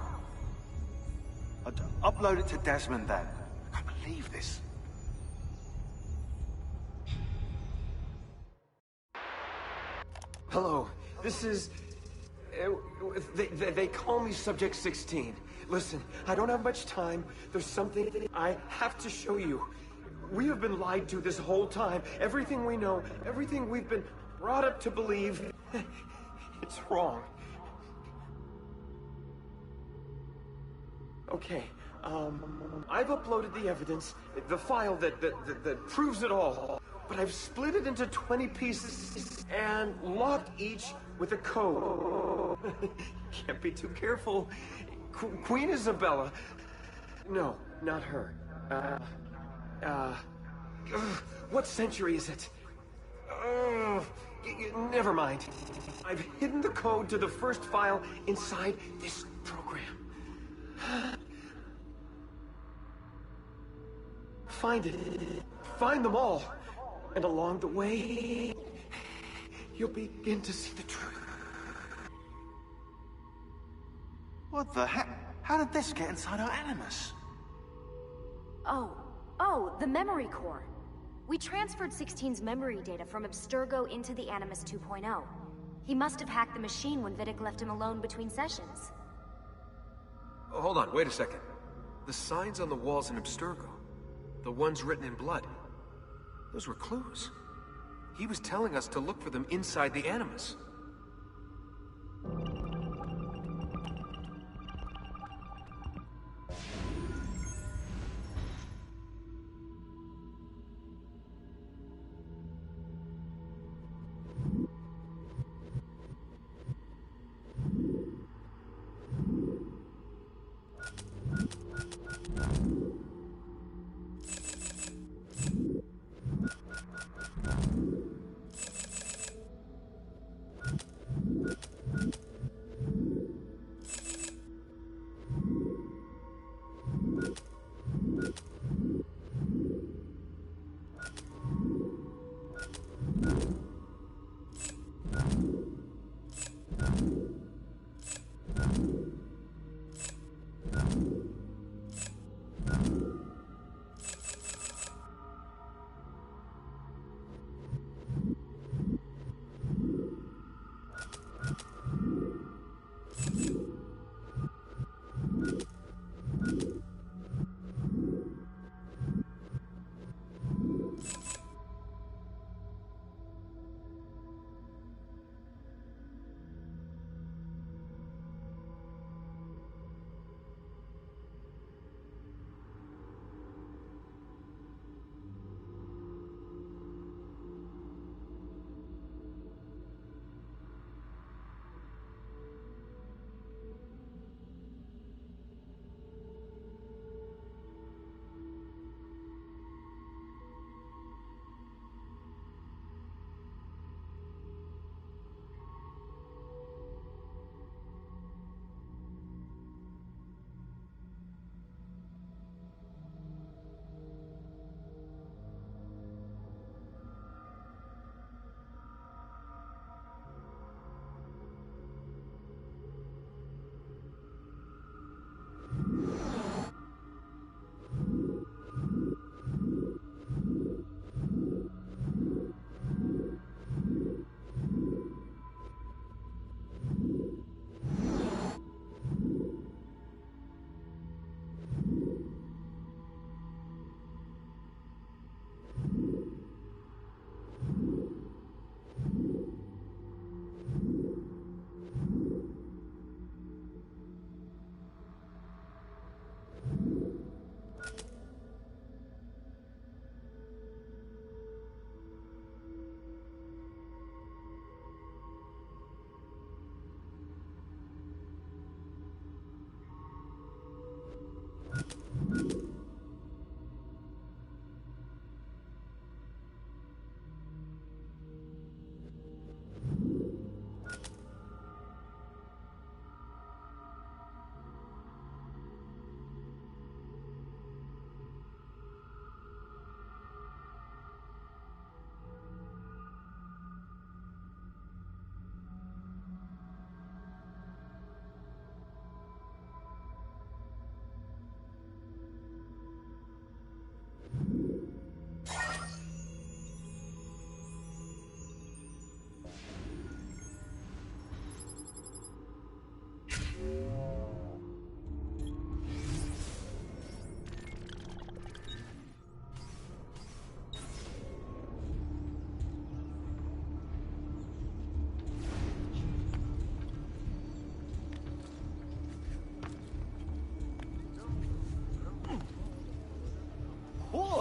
Upload it to Desmond, then. I can't believe this. Hello, this is... They call me Subject 16. Listen, I don't have much time. There's something I have to show you. We have been lied to this whole time. Everything we know, everything we've been brought up to believe, it's wrong. Okay, I've uploaded the evidence, the file that proves it all. But I've split it into 20 pieces and locked each with a code. Can't be too careful. Queen Isabella. No, not her. What century is it? Never mind. I've hidden the code to the first file inside this program. Find it. Find them all. And along the way, you'll begin to see the truth. What the heck? How did this get inside our Animus? Oh, the memory core. We transferred 16's memory data from Abstergo into the Animus 2.0. He must have hacked the machine when Vidic left him alone between sessions. Oh, hold on, wait a second. The signs on the walls in Abstergo, the ones written in blood, those were clues. He was telling us to look for them inside the Animus.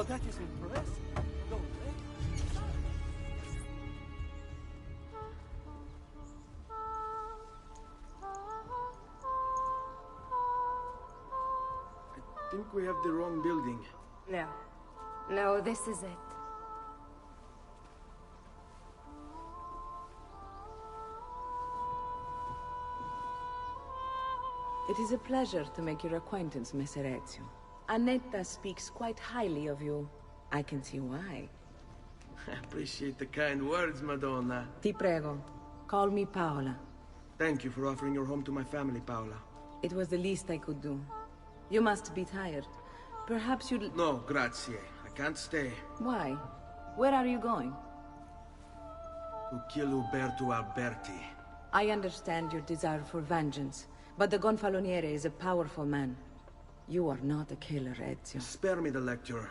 Oh, that is impressive. Don't they? I think we have the wrong building. No. No, this is it. It is a pleasure to make your acquaintance, Messer Ezio. Annetta speaks quite highly of you. I can see why. I appreciate the kind words, Madonna. Ti prego. Call me Paola. Thank you for offering your home to my family, Paola. It was the least I could do. You must be tired. Perhaps you'd... No, grazie. I can't stay. Why? Where are you going? To kill Uberto Alberti. I understand your desire for vengeance, but the Gonfaloniere is a powerful man. You are not a killer, Ezio. Spare me the lecture.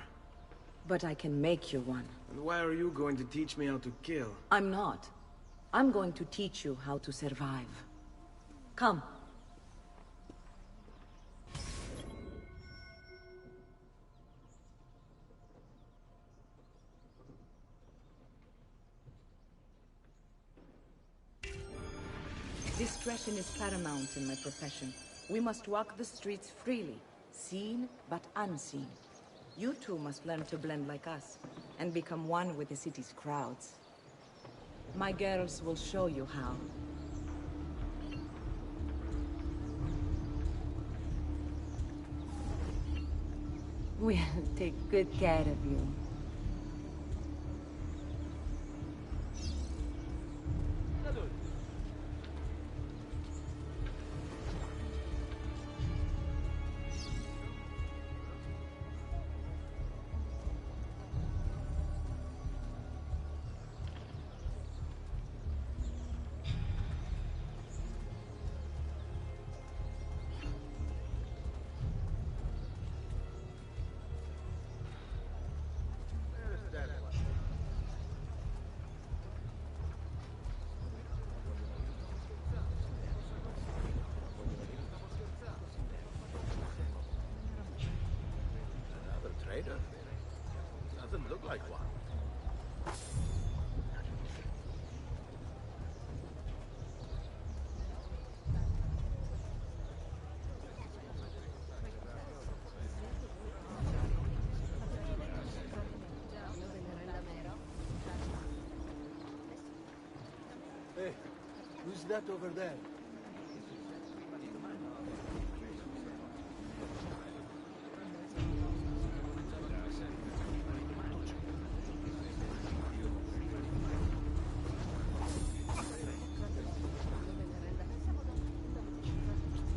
But I can make you one. And why are you going to teach me how to kill? I'm not. I'm going to teach you how to survive. Come. Discretion is paramount in my profession. We must walk the streets freely, seen but unseen. You too must learn to blend like us, and become one with the city's crowds. My girls will show you how. We'll take good care of you. Doesn't look like one. Hey, who's that over there?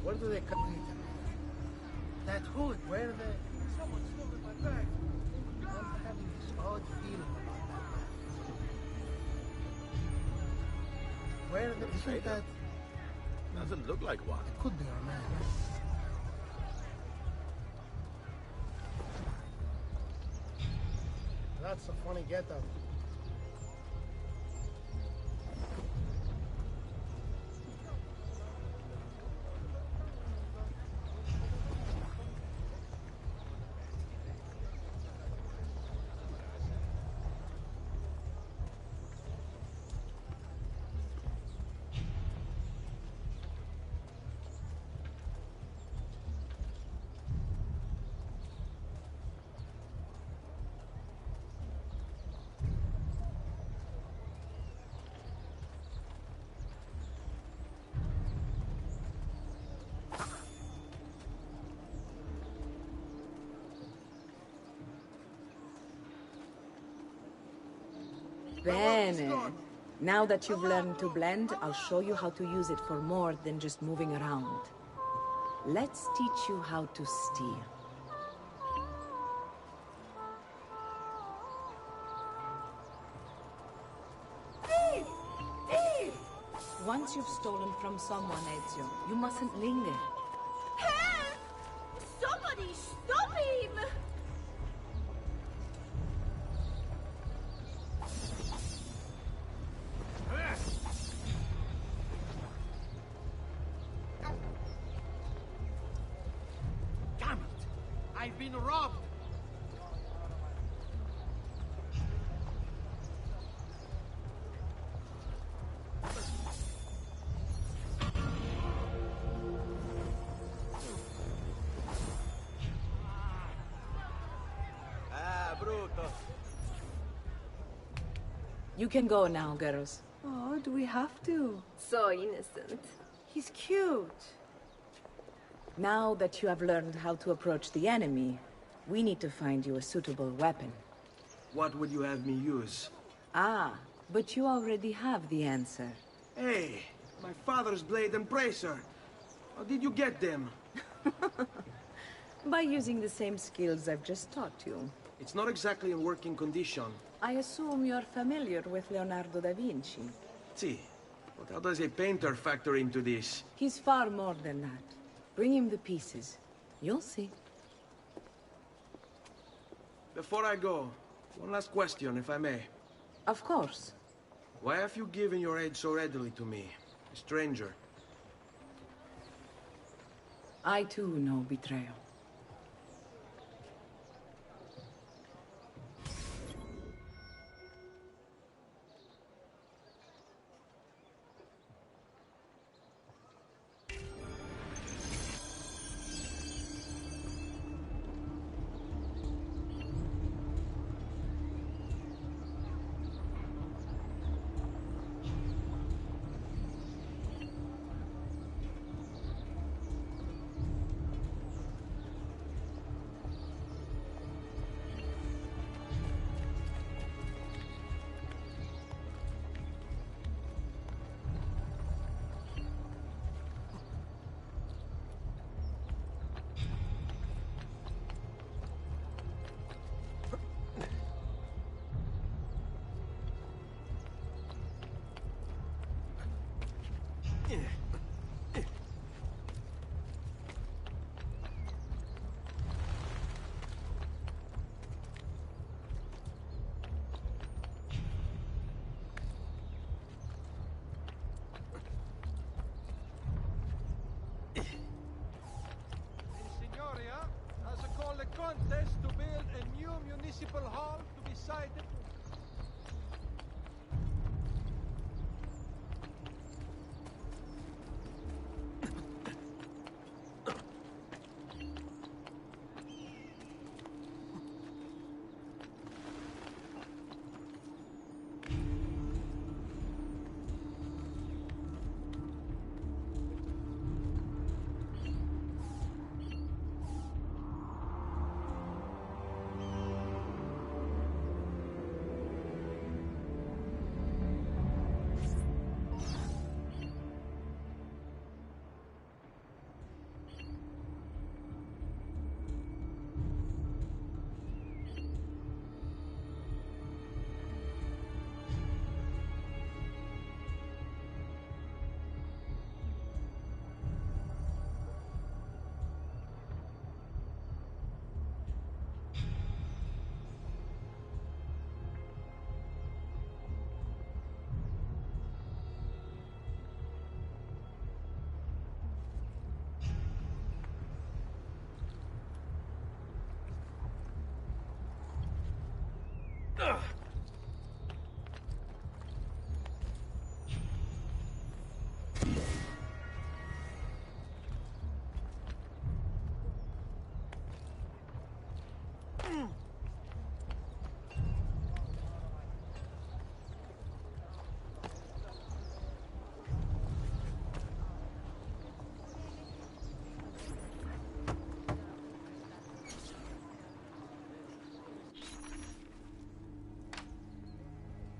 Where do they come from? That hood, where are they? Someone stole my bag. I'm having this odd feeling about that. Where are they? Isn't that... Doesn't look like one. It could be our man. That's a funny getup. Bene. Now that you've learned to blend, I'll show you how to use it for more than just moving around. Let's teach you how to steal. Thief! Thief! Once you've stolen from someone, Ezio, you mustn't linger. Help! Somebody stop him! Damn it! I've been robbed! You can go now, girls. Oh, do we have to? So innocent. He's cute. Now that you have learned how to approach the enemy, we need to find you a suitable weapon. What would you have me use? Ah, but you already have the answer. Hey, my father's blade and bracer. How did you get them? By using the same skills I've just taught you. It's not exactly in working condition. I assume you're familiar with Leonardo da Vinci. See, but how does a painter factor into this? He's far more than that. Bring him the pieces. You'll see. Before I go, one last question, if I may. Of course. Why have you given your aid so readily to me, a stranger? I too know betrayal. Signoria has called a contest to build a new municipal hall to be sited.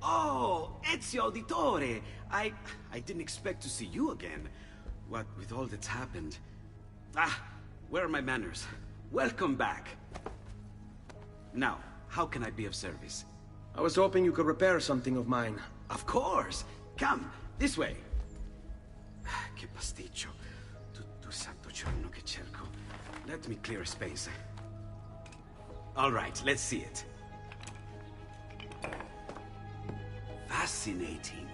Oh, Ezio Auditore! I didn't expect to see you again. What with all that's happened. Ah, where are my manners? Welcome back. Now, how can I be of service? I was hoping you could repair something of mine. Of course! Come, this way! Che pasticcio. Tutto santo giorno che cerco. Let me clear a space. All right, let's see it. Fascinating.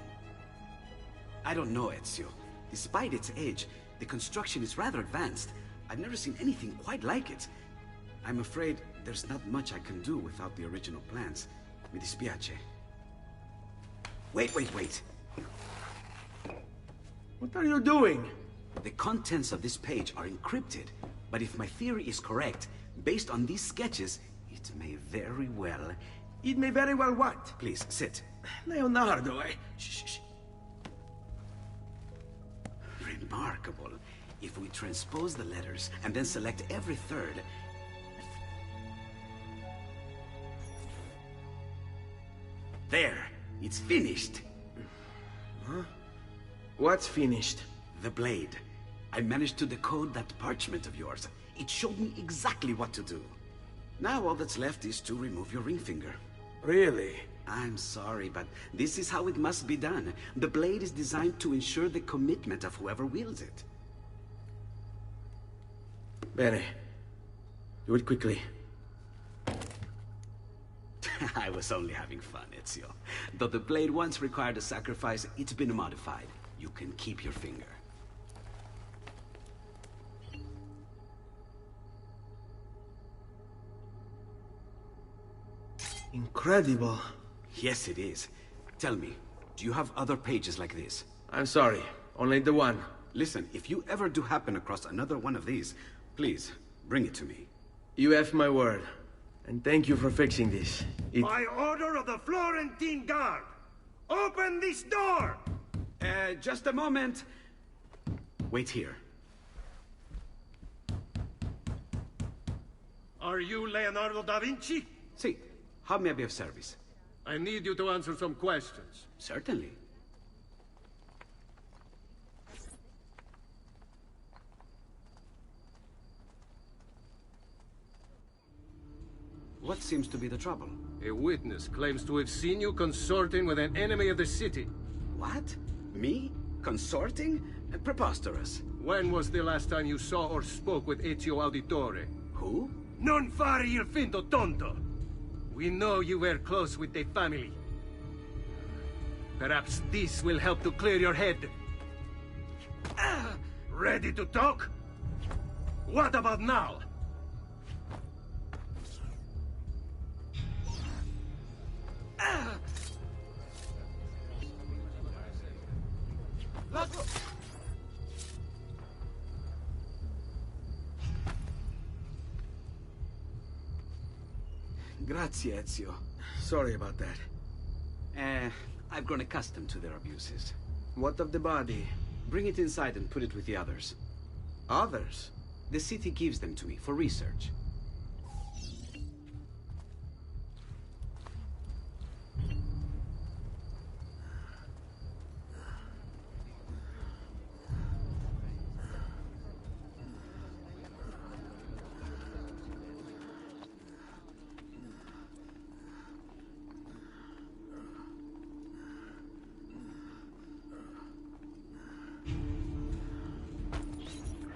I don't know, Ezio. Despite its age, the construction is rather advanced. I've never seen anything quite like it. I'm afraid there's not much I can do without the original plans. Mi dispiace. Wait. What are you doing? The contents of this page are encrypted, but if my theory is correct, based on these sketches, it may very well... It may very well what? Please, sit. Leonardo, Shh. Remarkable. If we transpose the letters and then select every third... There! It's finished! Huh? What's finished? The blade. I managed to decode that parchment of yours. It showed me exactly what to do. Now all that's left is to remove your ring finger. Really? I'm sorry, but this is how it must be done. The blade is designed to ensure the commitment of whoever wields it. Bene. Do it quickly. I was only having fun, Ezio. Though the blade once required a sacrifice, it's been modified. You can keep your finger. Incredible. Yes, it is. Tell me, do you have other pages like this? I'm sorry, only the one. Listen, if you ever do happen across another one of these, please, bring it to me. You have my word. And thank you for fixing this. By order of the Florentine Guard! Open this door! Just a moment. Wait here. Are you Leonardo da Vinci? See, how may I be of service? I need you to answer some questions. Certainly. What seems to be the trouble? A witness claims to have seen you consorting with an enemy of the city. What? Me? Consorting? Preposterous. When was the last time you saw or spoke with Ezio Auditore? Who? Non fare il finto tonto! We know you were close with the family. Perhaps this will help to clear your head. Ready to talk? What about now? Grazie, Ezio. Sorry about that. I've grown accustomed to their abuses. What of the body? Bring it inside and put it with the others. Others? The city gives them to me for research.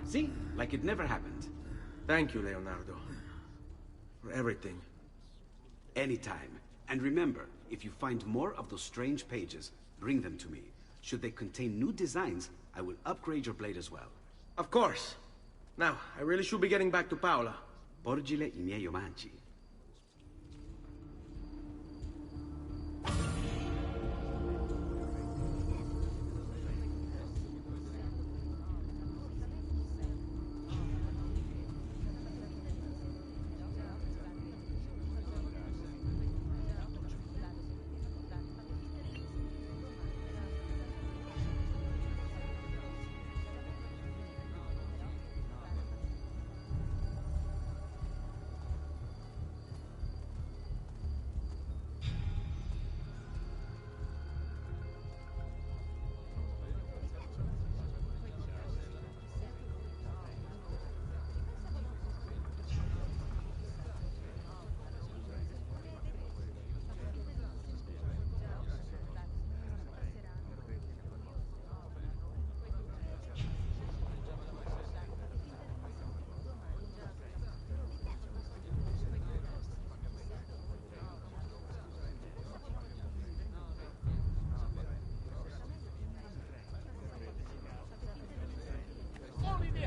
See? Like it never happened. Thank you, Leonardo. For everything. Anytime. And remember, if you find more of those strange pages, bring them to me. Should they contain new designs, I will upgrade your blade as well. Of course. Now, I really should be getting back to Paola. Porgile I miei omaggi.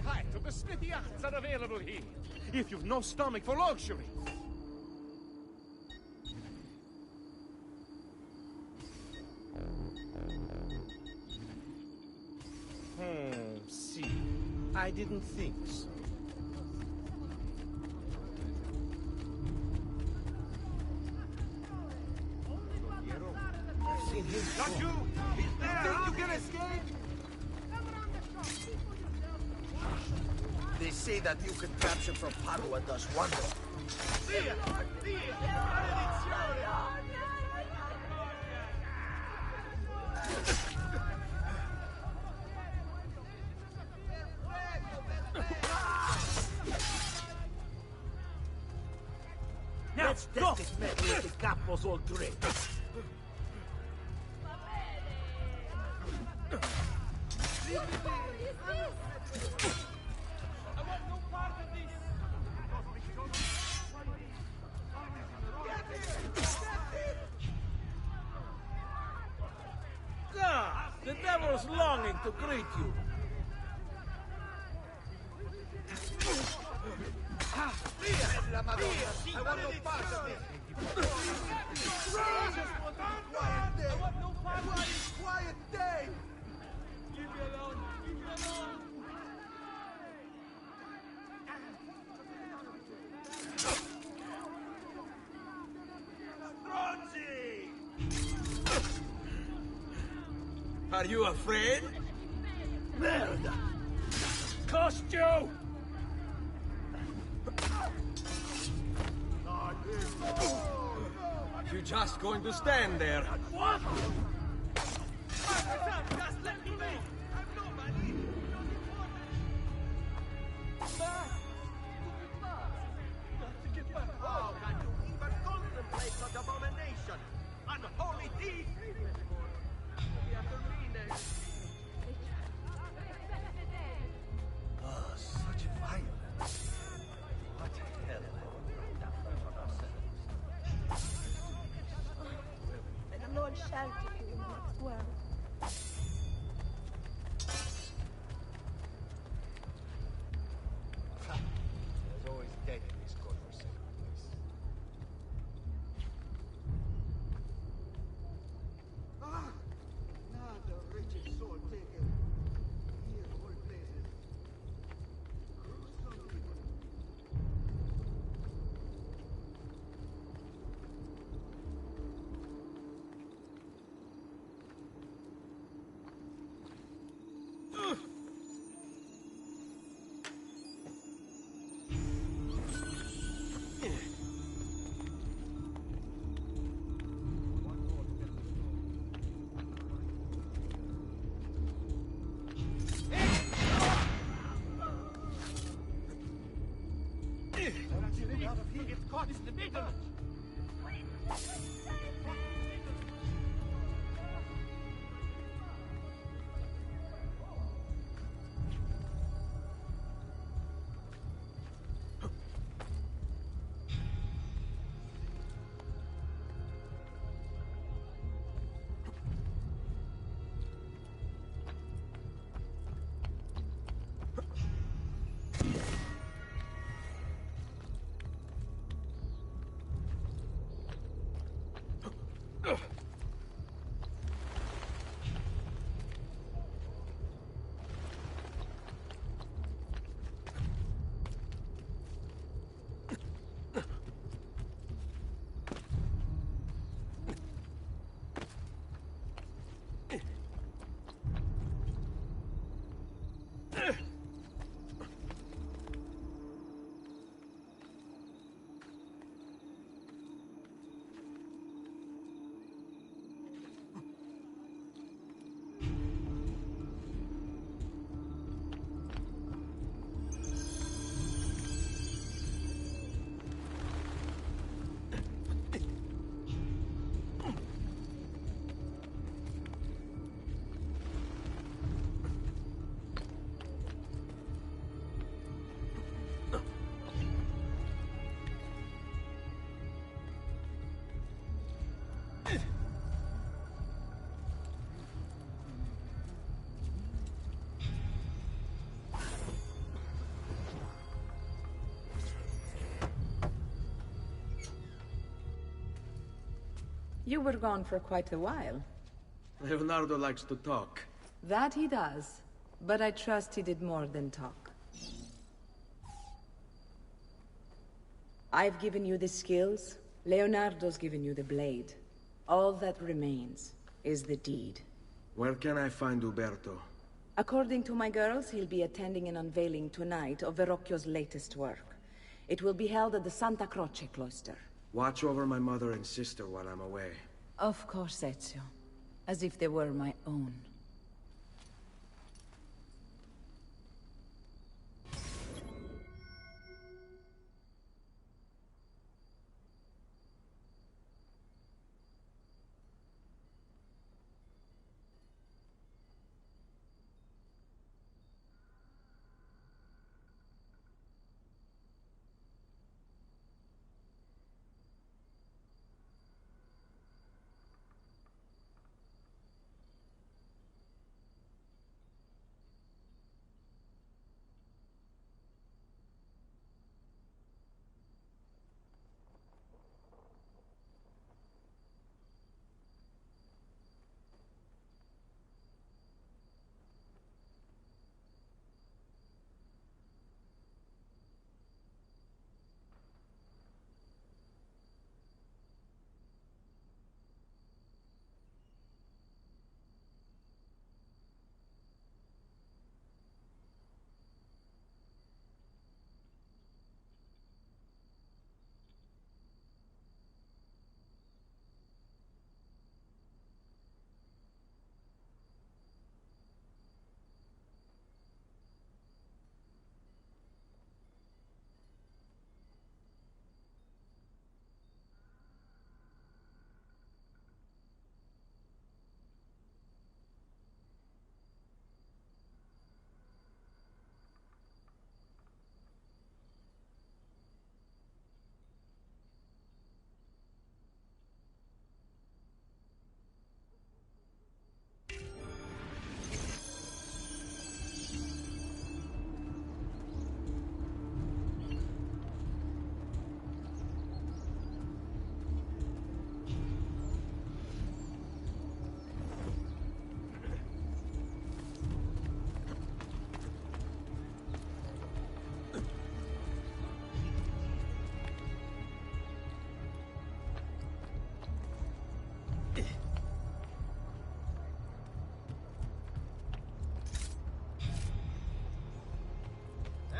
Height of the Smithy yachts are available here, if you've no stomach for luxury. See, I didn't think so. him. Not you! He's there! You think you can escape? They say that you can capture from Padua does wonders. Via! Via! Now, let's test this metal if the capos all three. Ah, the devil's longing to greet you. I want no part of this. I just want a quiet day. I want no part of this quiet day. Leave me alone. Leave me alone. Are you afraid? Merda! Cost you! You just going to stand there? What? Just let me be! I'm nobody! How can you even contemplate such abomination? Unholy thief! Oh, such violence. What hell have we brought down on ourselves? May the Lord shelter you in the next world. There's always dead in this godforsaken place. Ah! Now the wretched soul taken. Here of all places. Gruesome people. Out of here, get caught in the middle! You were gone for quite a while. Leonardo likes to talk. That he does. But I trust he did more than talk. I've given you the skills. Leonardo's given you the blade. All that remains is the deed. Where can I find Uberto? According to my girls, he'll be attending an unveiling tonight of Verrocchio's latest work. It will be held at the Santa Croce cloister. Watch over my mother and sister while I'm away. Of course, Ezio. As if they were my own.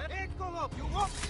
Eccolo, più uomo!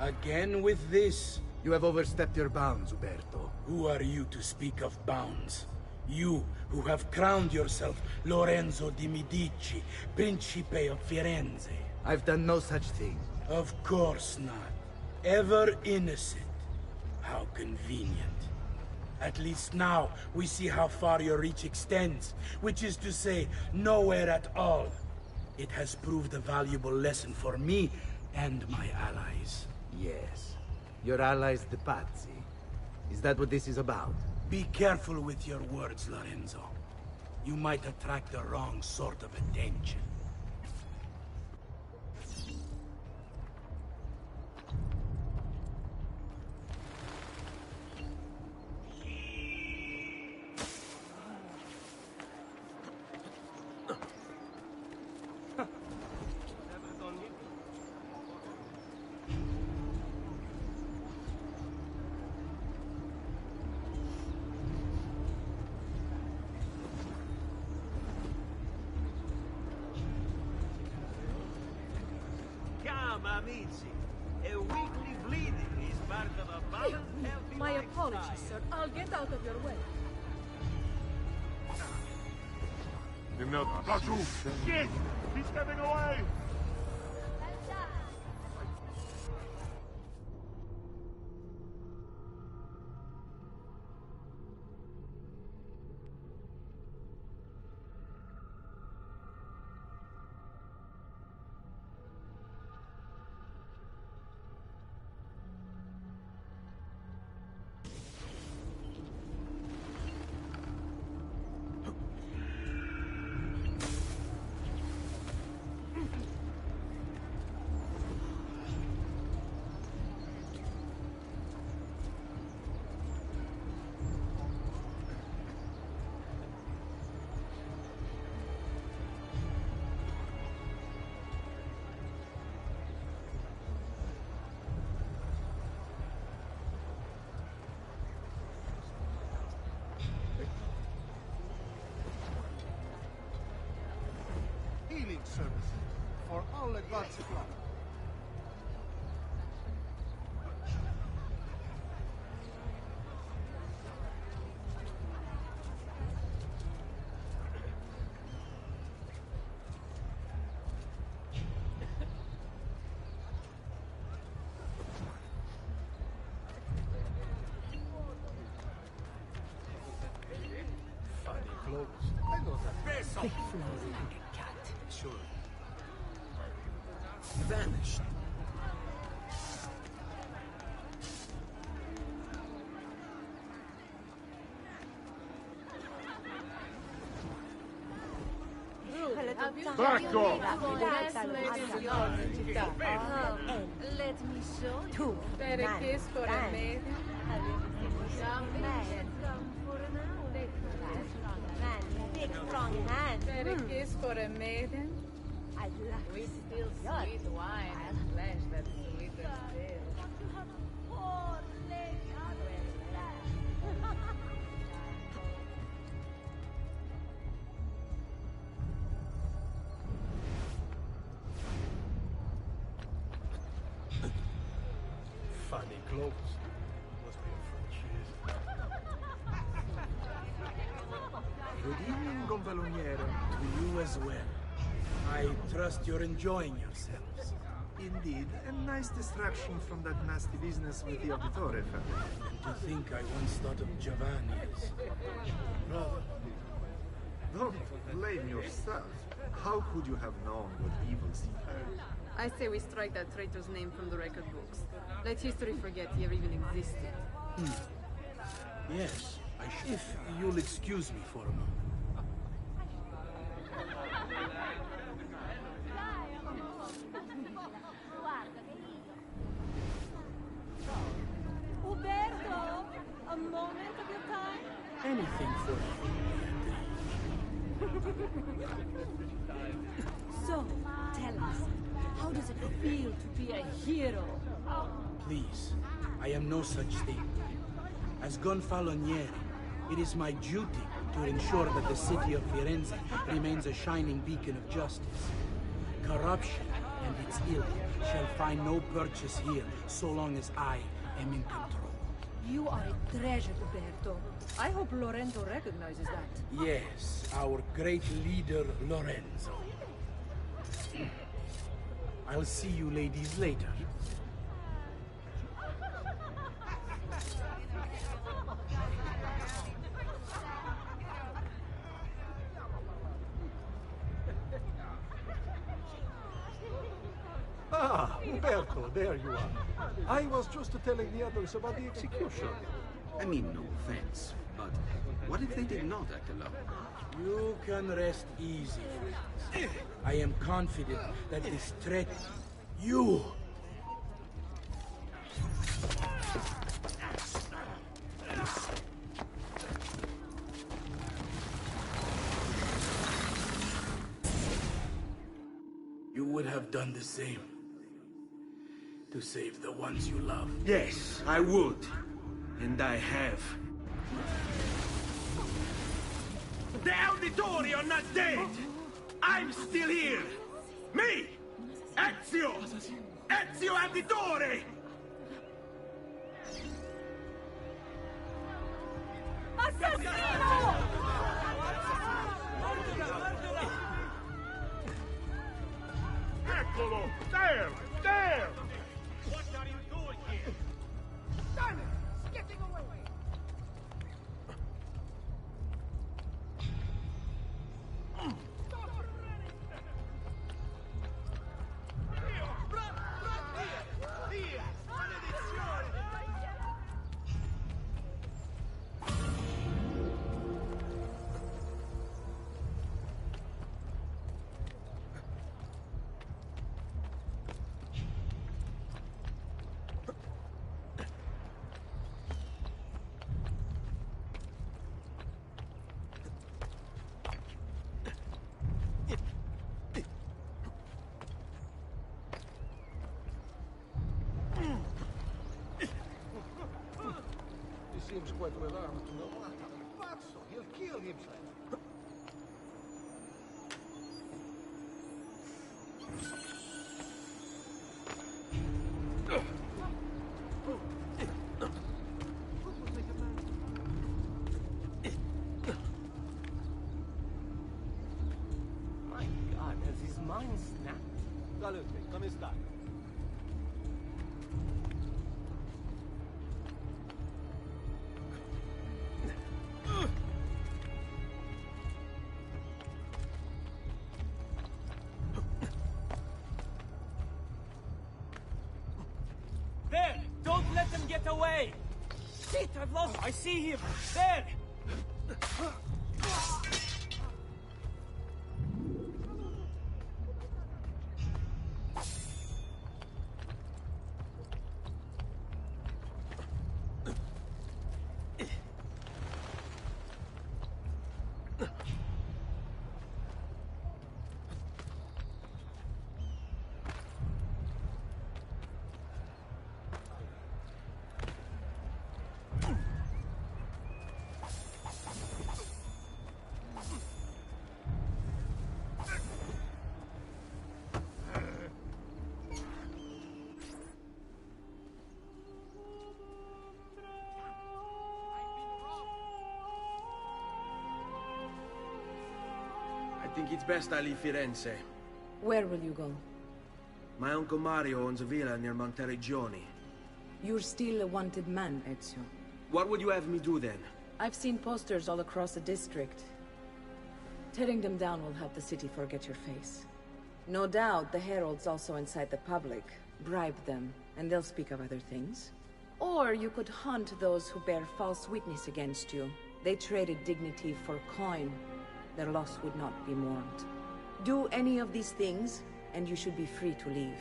Again with this? You have overstepped your bounds, Uberto. Who are you to speak of bounds? You, who have crowned yourself Lorenzo di Medici, Principe of Firenze. I've done no such thing. Of course not. Ever innocent. How convenient. At least now, we see how far your reach extends, which is to say, nowhere at all. It has proved a valuable lesson for me and my allies. Yes. Your allies, the Pazzi. Is that what this is about? Be careful with your words, Lorenzo. You might attract the wrong sort of attention. Insomma, amici, a weekly bleeding is part of a balanced, healthy My lifestyle. apologies, sir. I'll get out of your way. Shit! He's coming away! Healing services for all the gods flock. Funny clothes. I know that. They fly like a cat. Sure. Vanished. Back Let me show you. Better kiss for a maiden. Big strong hand. Better kiss for a maiden. I love We still sweet wine and flesh that's sweeter still. Funny clothes. Must be a French. Good evening, Gonfaloniere. To you as well. I trust you're enjoying yourselves. Indeed, a nice distraction from that nasty business with the Auditore family. To think I once thought of Giovanni as brother. Don't blame yourself. How could you have known what evils he had? I say we strike that traitor's name from the record books. Let history forget he ever even existed. Yes, I should. If you'll excuse me for a moment. Uberto, a moment of your time. Anything for you. So, tell us, how does it feel to be a hero? Please, I am no such thing. As Gonfaloniere, it is my duty to ensure that the city of Firenze remains a shining beacon of justice. Corruption and its ill shall find no purchase here so long as I am in control. You are a treasure, Uberto. I hope Lorenzo recognizes that. Yes, our great leader, Lorenzo. I'll see you ladies later. Ah, Umberto, there you are. I was just telling the others about the execution. I mean, no offense, but what if they did not act alone? You can rest easy, friends. I am confident that this threat... You! You would have done the same. To save the ones you love. Yes, I would. And I have. The Auditori are not dead! I'm still here! Me! Ezio! Ezio Auditore! Assassino! Eccolo! There! There! What are you doing here? Damn it! He's getting away! Stop running! Via! Maledizione! He seems quite well armed to know what. Pazzo, he'll kill himself. My God, has his mind snapped? Salute, come stai? There! Don't let them get away! Shit, I've lost... I see him! There! I think it's best I leave Firenze. Where will you go? My uncle Mario owns a villa near Monteregioni. You're still a wanted man, Ezio. What would you have me do then? I've seen posters all across the district. Tearing them down will help the city forget your face. No doubt the heralds also incite the public. Bribe them, and they'll speak of other things. Or you could hunt those who bear false witness against you. They traded dignity for coin. Their loss would not be mourned. Do any of these things, and you should be free to leave.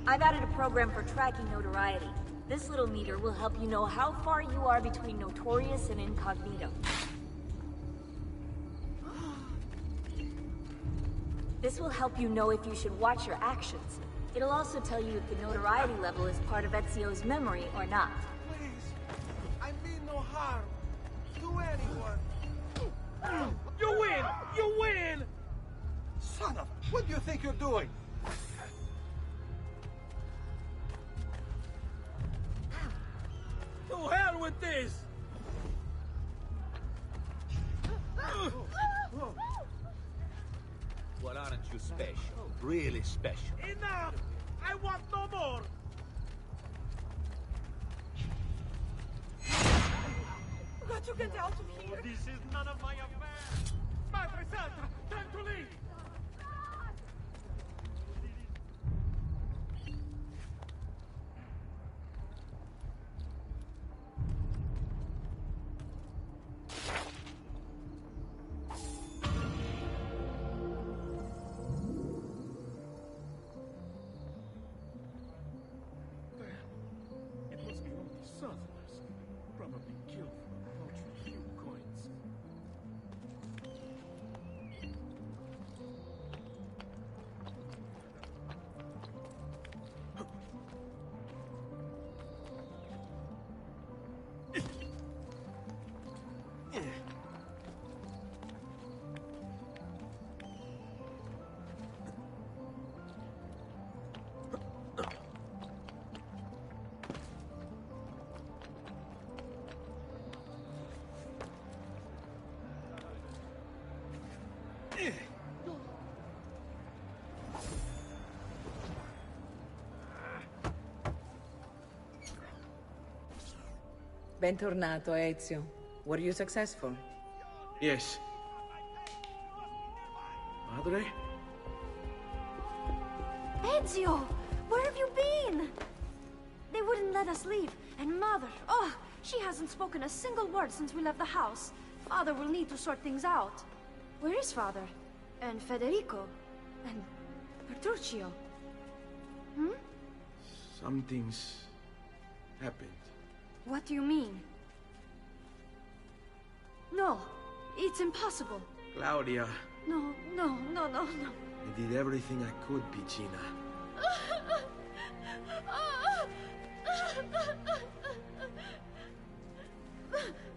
I've added a program for tracking notoriety. This little meter will help you know how far you are between notorious and incognito. This will help you know if you should watch your actions. It'll also tell you if the notoriety level is part of Ezio's memory or not. Please, I mean no harm to anyone. You win! You win! Son of... What do you think you're doing? To hell with this! Well, aren't you special? Really special. Enough! I want no more! We've got to get out of here. This is none of my affair! Madre Santa, time to leave! Southerners, probably killed for a paltry few coins. Bentornato, Ezio. Were you successful? Yes. Madre? Ezio! Where have you been? They wouldn't let us leave. And Mother, oh, she hasn't spoken a single word since we left the house. Father will need to sort things out. Where is Father? And Federico? And Petruccio? Hmm? Something's happened. What do you mean? No, it's impossible. Claudia, No, no, no, no, no. I did everything I could, Piccina.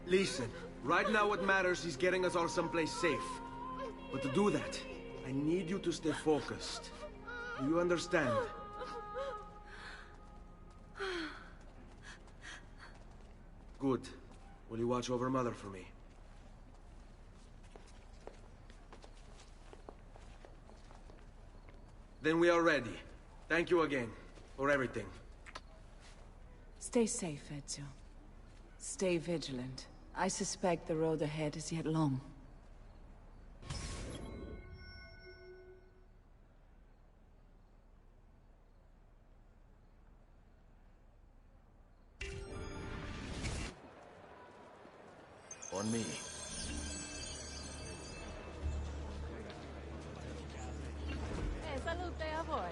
Listen, right now what matters is getting us all someplace safe. But to do that, I need you to stay focused. Do you understand? Good. Will you watch over Mother for me? Then we are ready. Thank you again for everything. Stay safe, Ezio. Stay vigilant. I suspect the road ahead is yet long. On me. Salute a voi.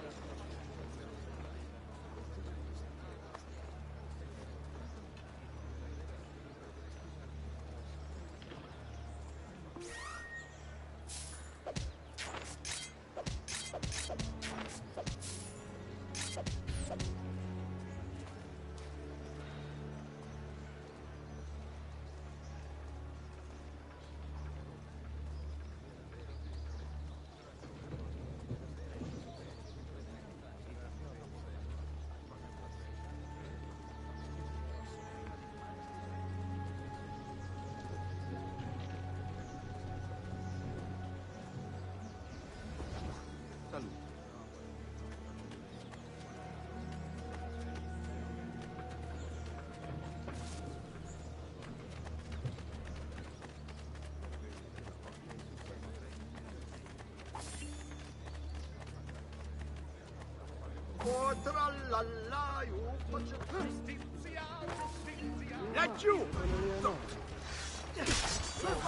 That you!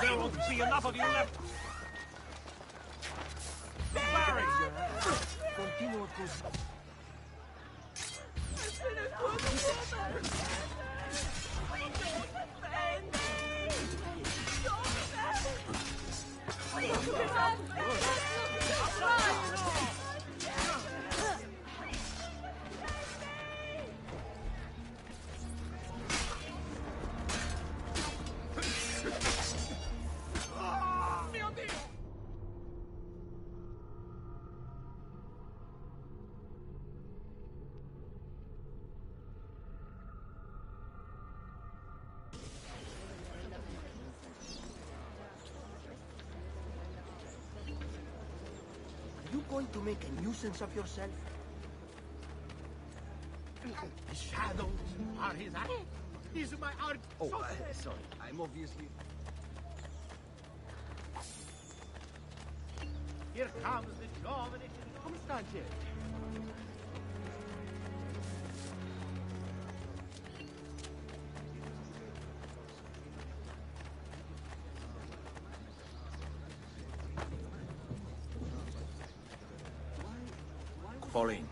There won't be enough of you left. The barracks! Continue così. You going to make a nuisance of yourself? The shadows are his eye. He's my art. Oh, sorry. I'm obviously... Here comes the giovane. Come state? Fall in.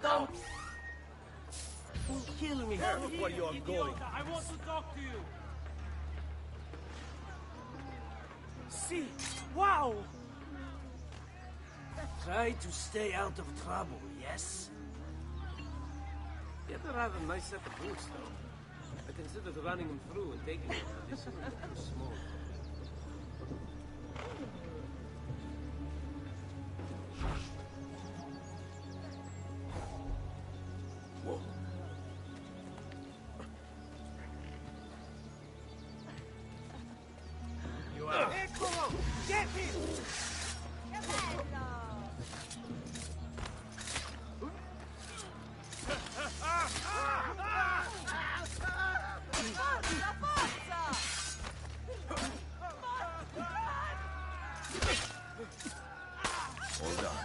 Don't kill me. Look where you're going. I want to talk to you. See? Wow! Try to stay out of trouble, yes? You have a rather nice set of boots, though. I considered running them through and taking them, but this one is too small. Whoa. You are... Eccolo! Get him! Hold on.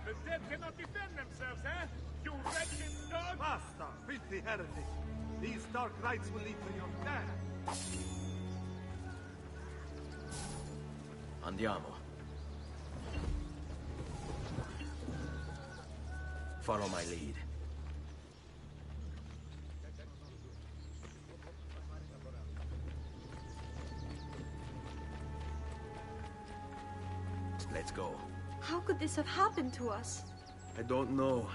The dead cannot defend themselves, eh? You wretched dog! Basta, filthy heretic. These dark rites will lead to your death. Andiamo. Follow my lead. Let's go. How could this have happened to us? I don't know.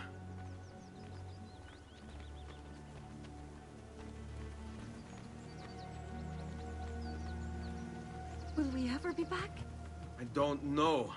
Will we ever be back? I don't know.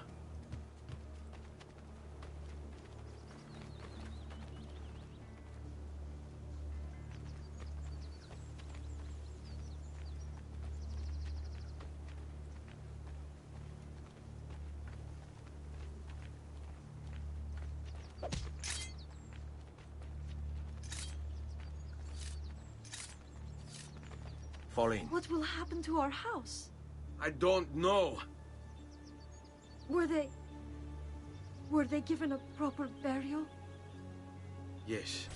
Fall in. What will happen to our house? I don't know. Were they given a proper burial? Yes,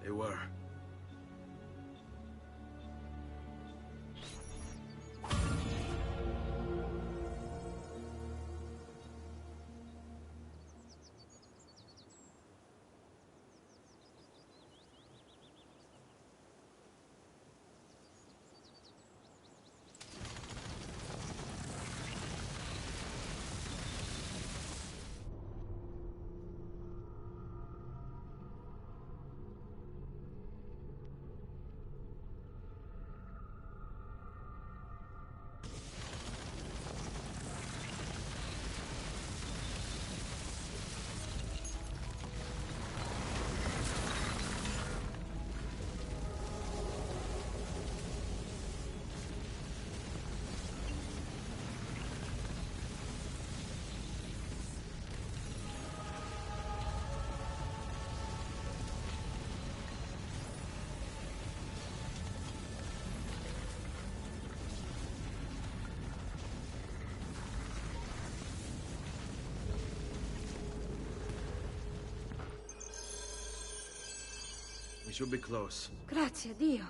they were. We should be close. Grazie a Dio.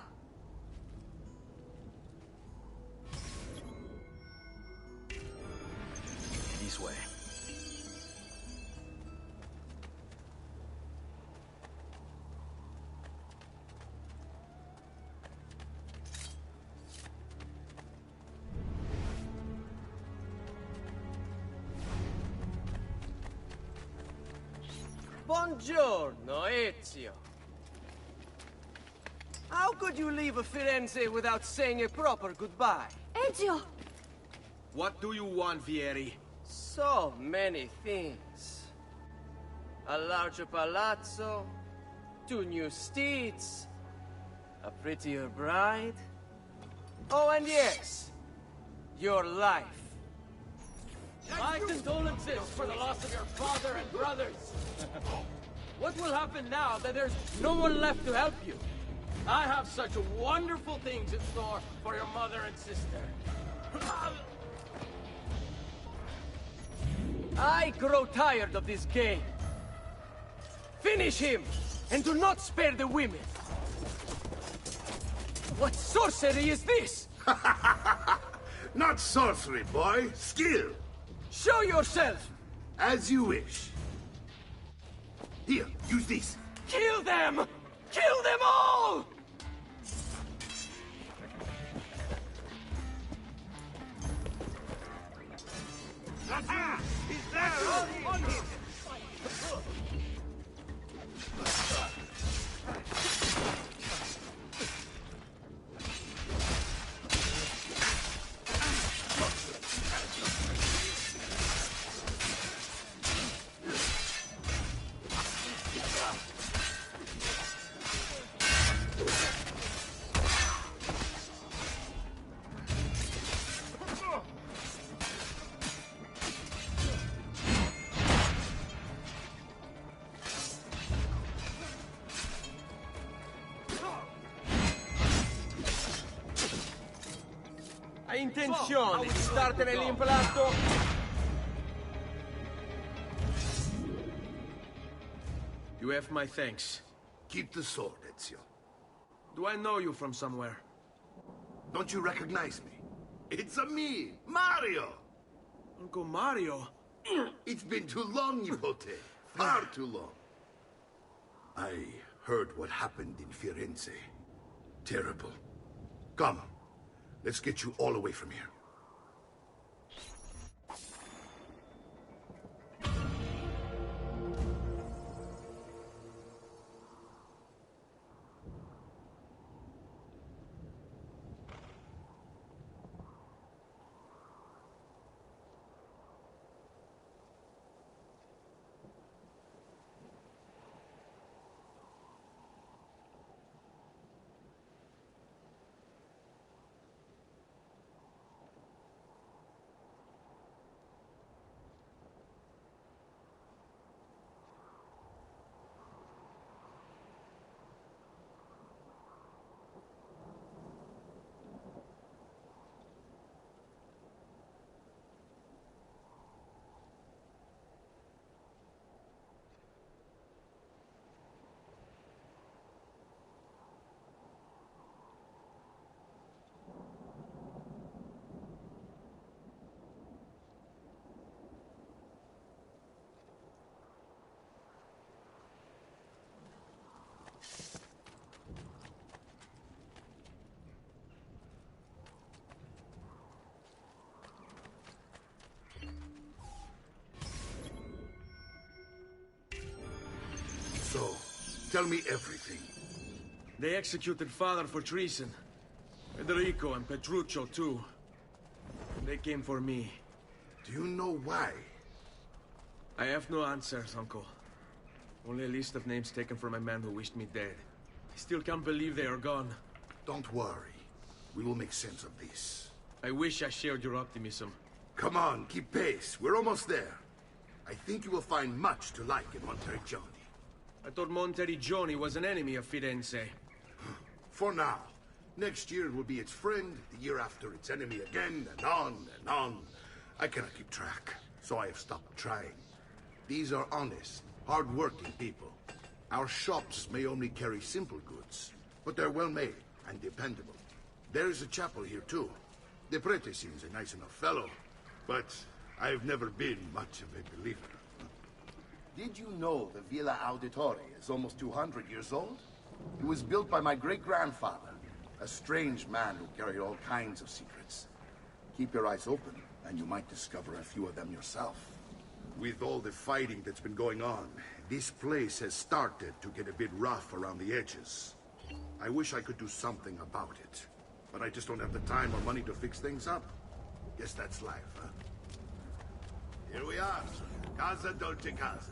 This way. Buongiorno, Ezio. How could you leave Firenze without saying a proper goodbye? Ezio! What do you want, Vieri? So many things. A larger palazzo, 2 new steeds, a prettier bride. Oh, and yes, your life. My condolences for the loss of your father and brothers. What will happen now that there's no one left to help you? I have such wonderful things in store for your mother and sister. I grow tired of this game. Finish him, and do not spare the women. What sorcery is this? Not sorcery, boy. Skill. Show yourself! As you wish. Here, use this. Kill them! Kill them all! He's there! On him! Hai intenzione di startene l'impianto? You have my thanks. Keep the sword, Ezio. Do I know you from somewhere? Don't you recognize me? It's a me, Mario! Uncle Mario? It's been too long, Nipote. Far too long. I heard what happened in Firenze. Terrible. Come, let's get you all away from here. So, tell me everything. They executed father for treason. Federico and Petruccio, too. They came for me. Do you know why? I have no answers, Uncle. Only a list of names taken from a man who wished me dead. I still can't believe they are gone. Don't worry. We will make sense of this. I wish I shared your optimism. Come on, keep pace. We're almost there. I think you will find much to like in Monteriggioni. I thought Monteriggioni was an enemy of Firenze. For now. Next year it will be its friend, the year after its enemy again, and on and on. I cannot keep track, so I have stopped trying. These are honest, hard-working people. Our shops may only carry simple goods, but they're well-made and dependable. There is a chapel here, too. The prete seems a nice enough fellow, but I've never been much of a believer. Did you know the Villa Auditore is almost 200 years old? It was built by my great-grandfather, a strange man who carried all kinds of secrets. Keep your eyes open, and you might discover a few of them yourself. With all the fighting that's been going on, this place has started to get a bit rough around the edges. I wish I could do something about it, but I just don't have the time or money to fix things up. Guess that's life, huh? Here we are, Casa Dolce Casa.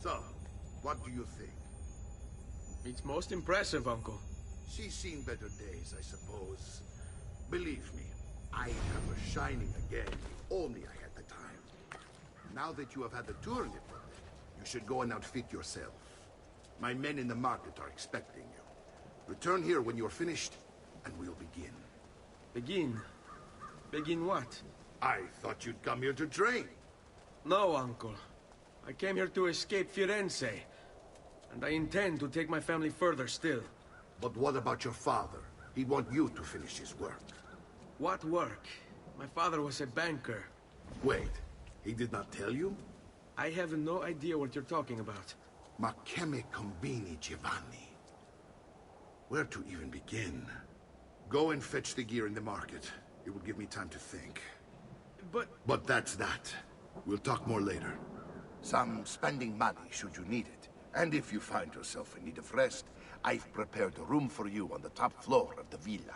So, what do you think? It's most impressive, Uncle. She's seen better days, I suppose. Believe me, I have her shining again if only I had the time. Now that you have had the tour, Nipote, you should go and outfit yourself. My men in the market are expecting you. Return here when you're finished, and we'll begin. Begin? Begin what? I thought you'd come here to train. No, Uncle. I came here to escape Firenze. And I intend to take my family further still. But what about your father? He'd want you to finish his work. What work? My father was a banker. Wait, he did not tell you? I have no idea what you're talking about. Ma che me combini, Giovanni? Where to even begin? Go and fetch the gear in the market. It will give me time to think. But that's that. We'll talk more later. Some spending money should you need it. And if you find yourself in need of rest, I've prepared a room for you on the top floor of the villa.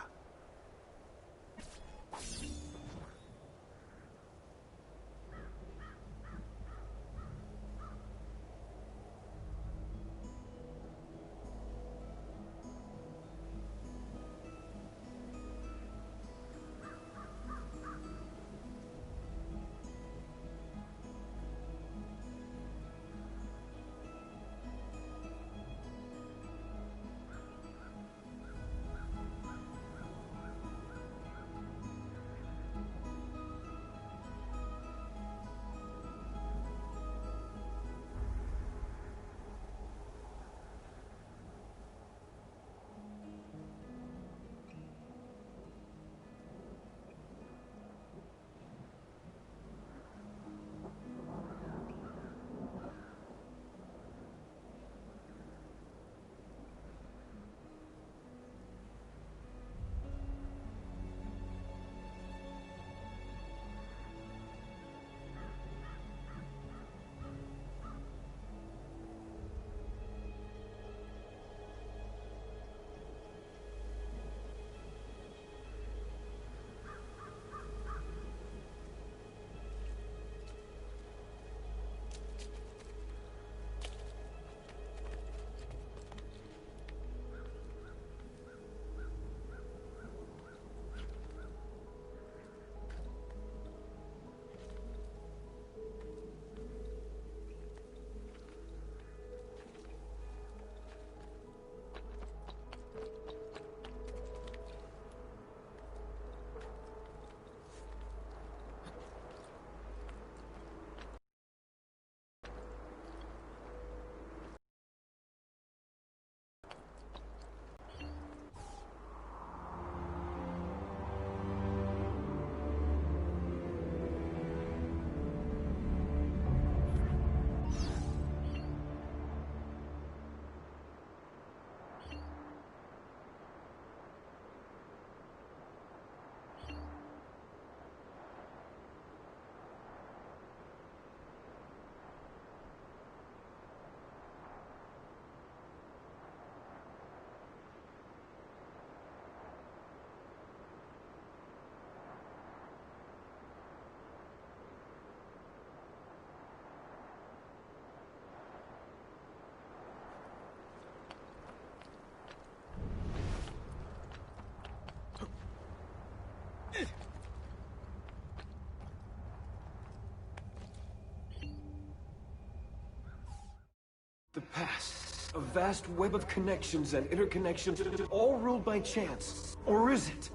The past. A vast web of connections and interconnections, all ruled by chance. Or is it?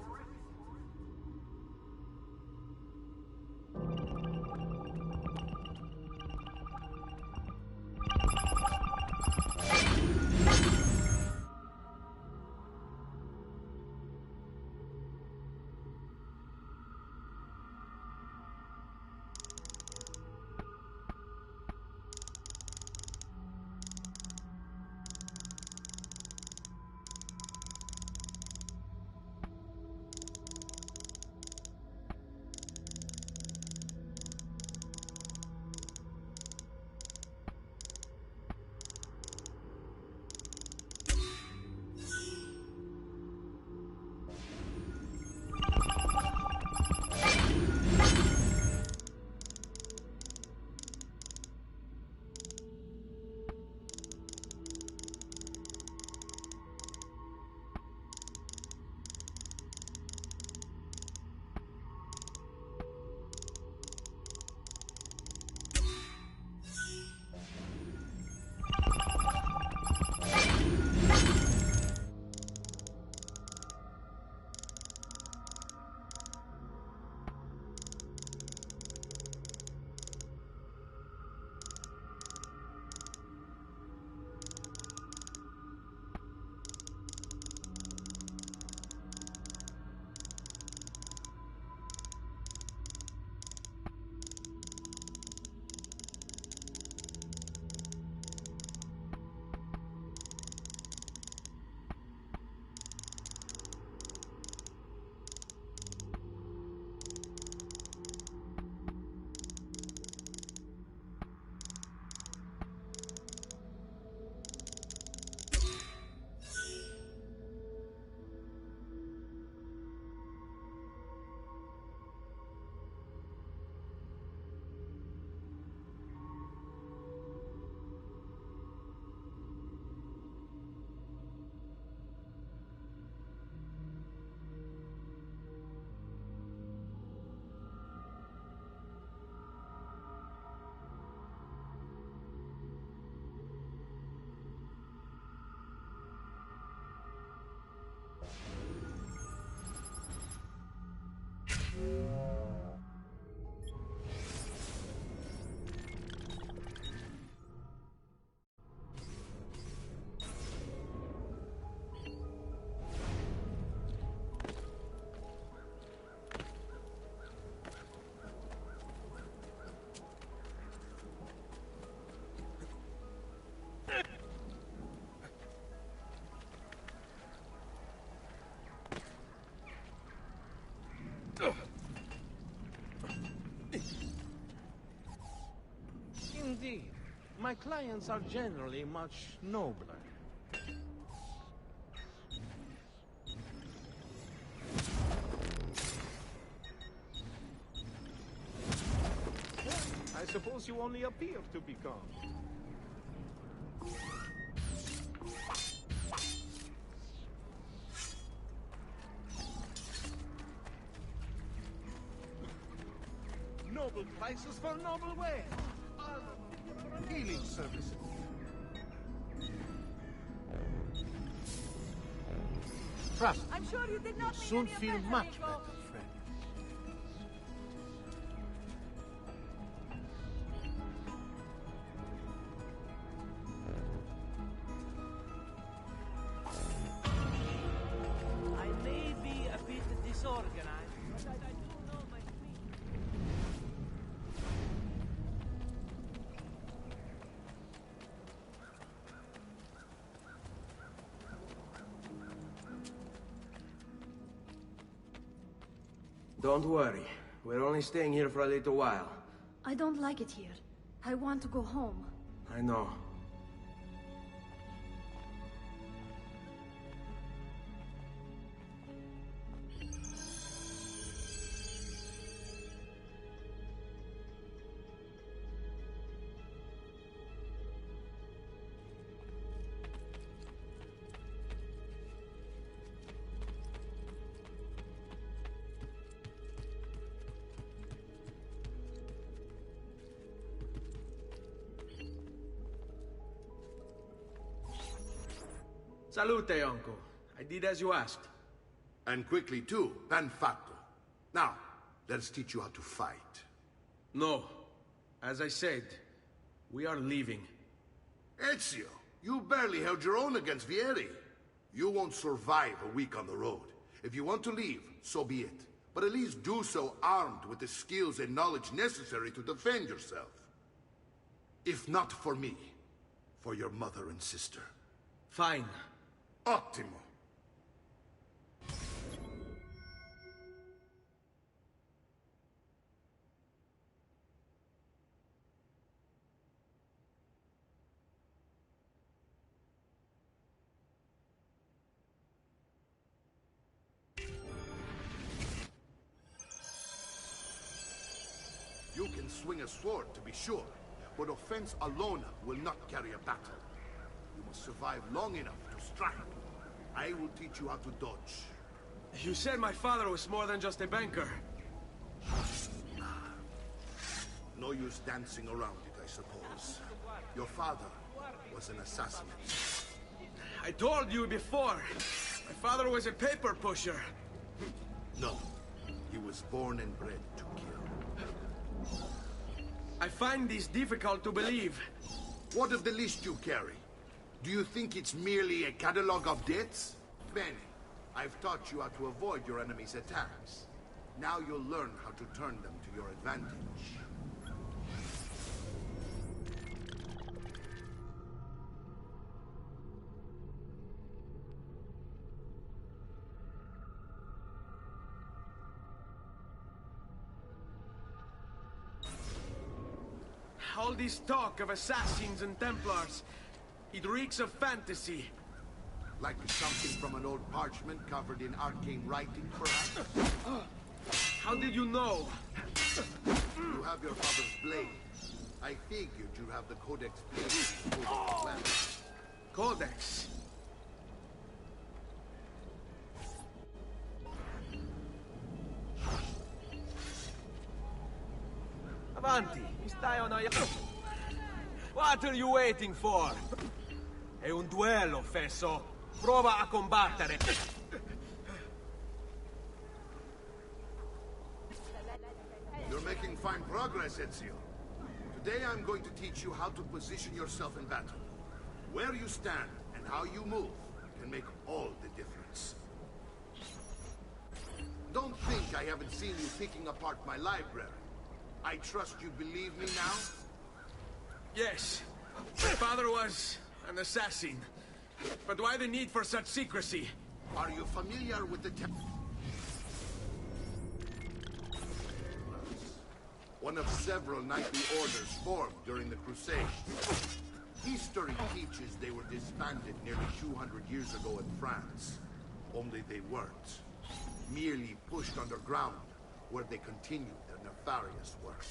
my clients are generally much nobler. I suppose you only appear to be calm. Noble prices for noble wares. Healing services. Trust. I'm sure you did not You'll soon mean any feel offense, much amigo. better, friend. I may be a bit disorganized, but I do know my feet. Don't worry. We're only staying here for a little while. I don't like it here. I want to go home. I know. Salute, uncle. I did as you asked. And quickly too, ben fatto. Now, let's teach you how to fight. No. As I said, we are leaving. Ezio, you barely held your own against Vieri. You won't survive a week on the road. If you want to leave, so be it. But at least do so armed with the skills and knowledge necessary to defend yourself. If not for me, for your mother and sister. Fine. Ottimo. You can swing a sword, to be sure, but offense alone will not carry a battle. You must survive long enough to strike. I will teach you how to dodge. You said my father was more than just a banker. No use dancing around it, I suppose. Your father was an assassin. I told you before. My father was a paper pusher. No. He was born and bred to kill. I find this difficult to believe. What of the list you carry? Do you think it's merely a catalog of debts? Bene, I've taught you how to avoid your enemy's attacks. Now you'll learn how to turn them to your advantage. All this talk of assassins and Templars, it reeks of fantasy. Like something from an old parchment covered in arcane writing, perhaps? How did you know? You have your father's blade. I figured you have the Codex blade. Codex? Avanti, stai on your... What are you waiting for? È un duello, fesso. Prova a combattere. You're making fine progress, Ezio. Today I'm going to teach you how to position yourself in battle. Where you stand and how you move can make all the difference. Don't think I haven't seen you picking apart my library. I trust you believe me now? Yes. My father was an assassin. But why the need for such secrecy? Are you familiar with the one of several knightly orders formed during the Crusades. History teaches they were disbanded nearly 200 years ago in France. Only they weren't. Merely pushed underground, where they continued their nefarious work.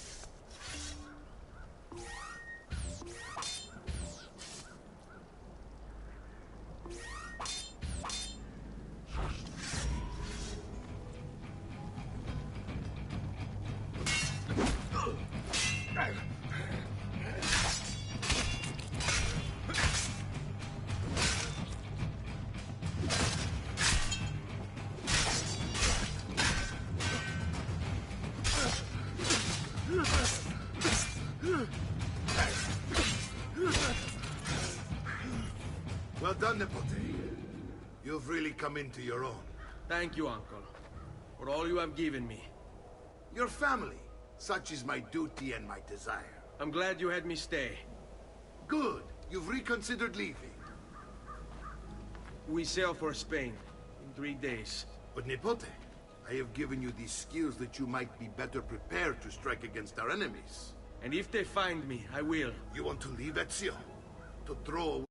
Well done, Nipote. You've really come into your own. Thank you, Uncle, for all you have given me. Your family. Such is my duty and my desire. I'm glad you had me stay. Good. You've reconsidered leaving. We sail for Spain in 3 days. But Nipote, I have given you these skills that you might be better prepared to strike against our enemies. And if they find me, I will. You want to leave Ezio? To throw away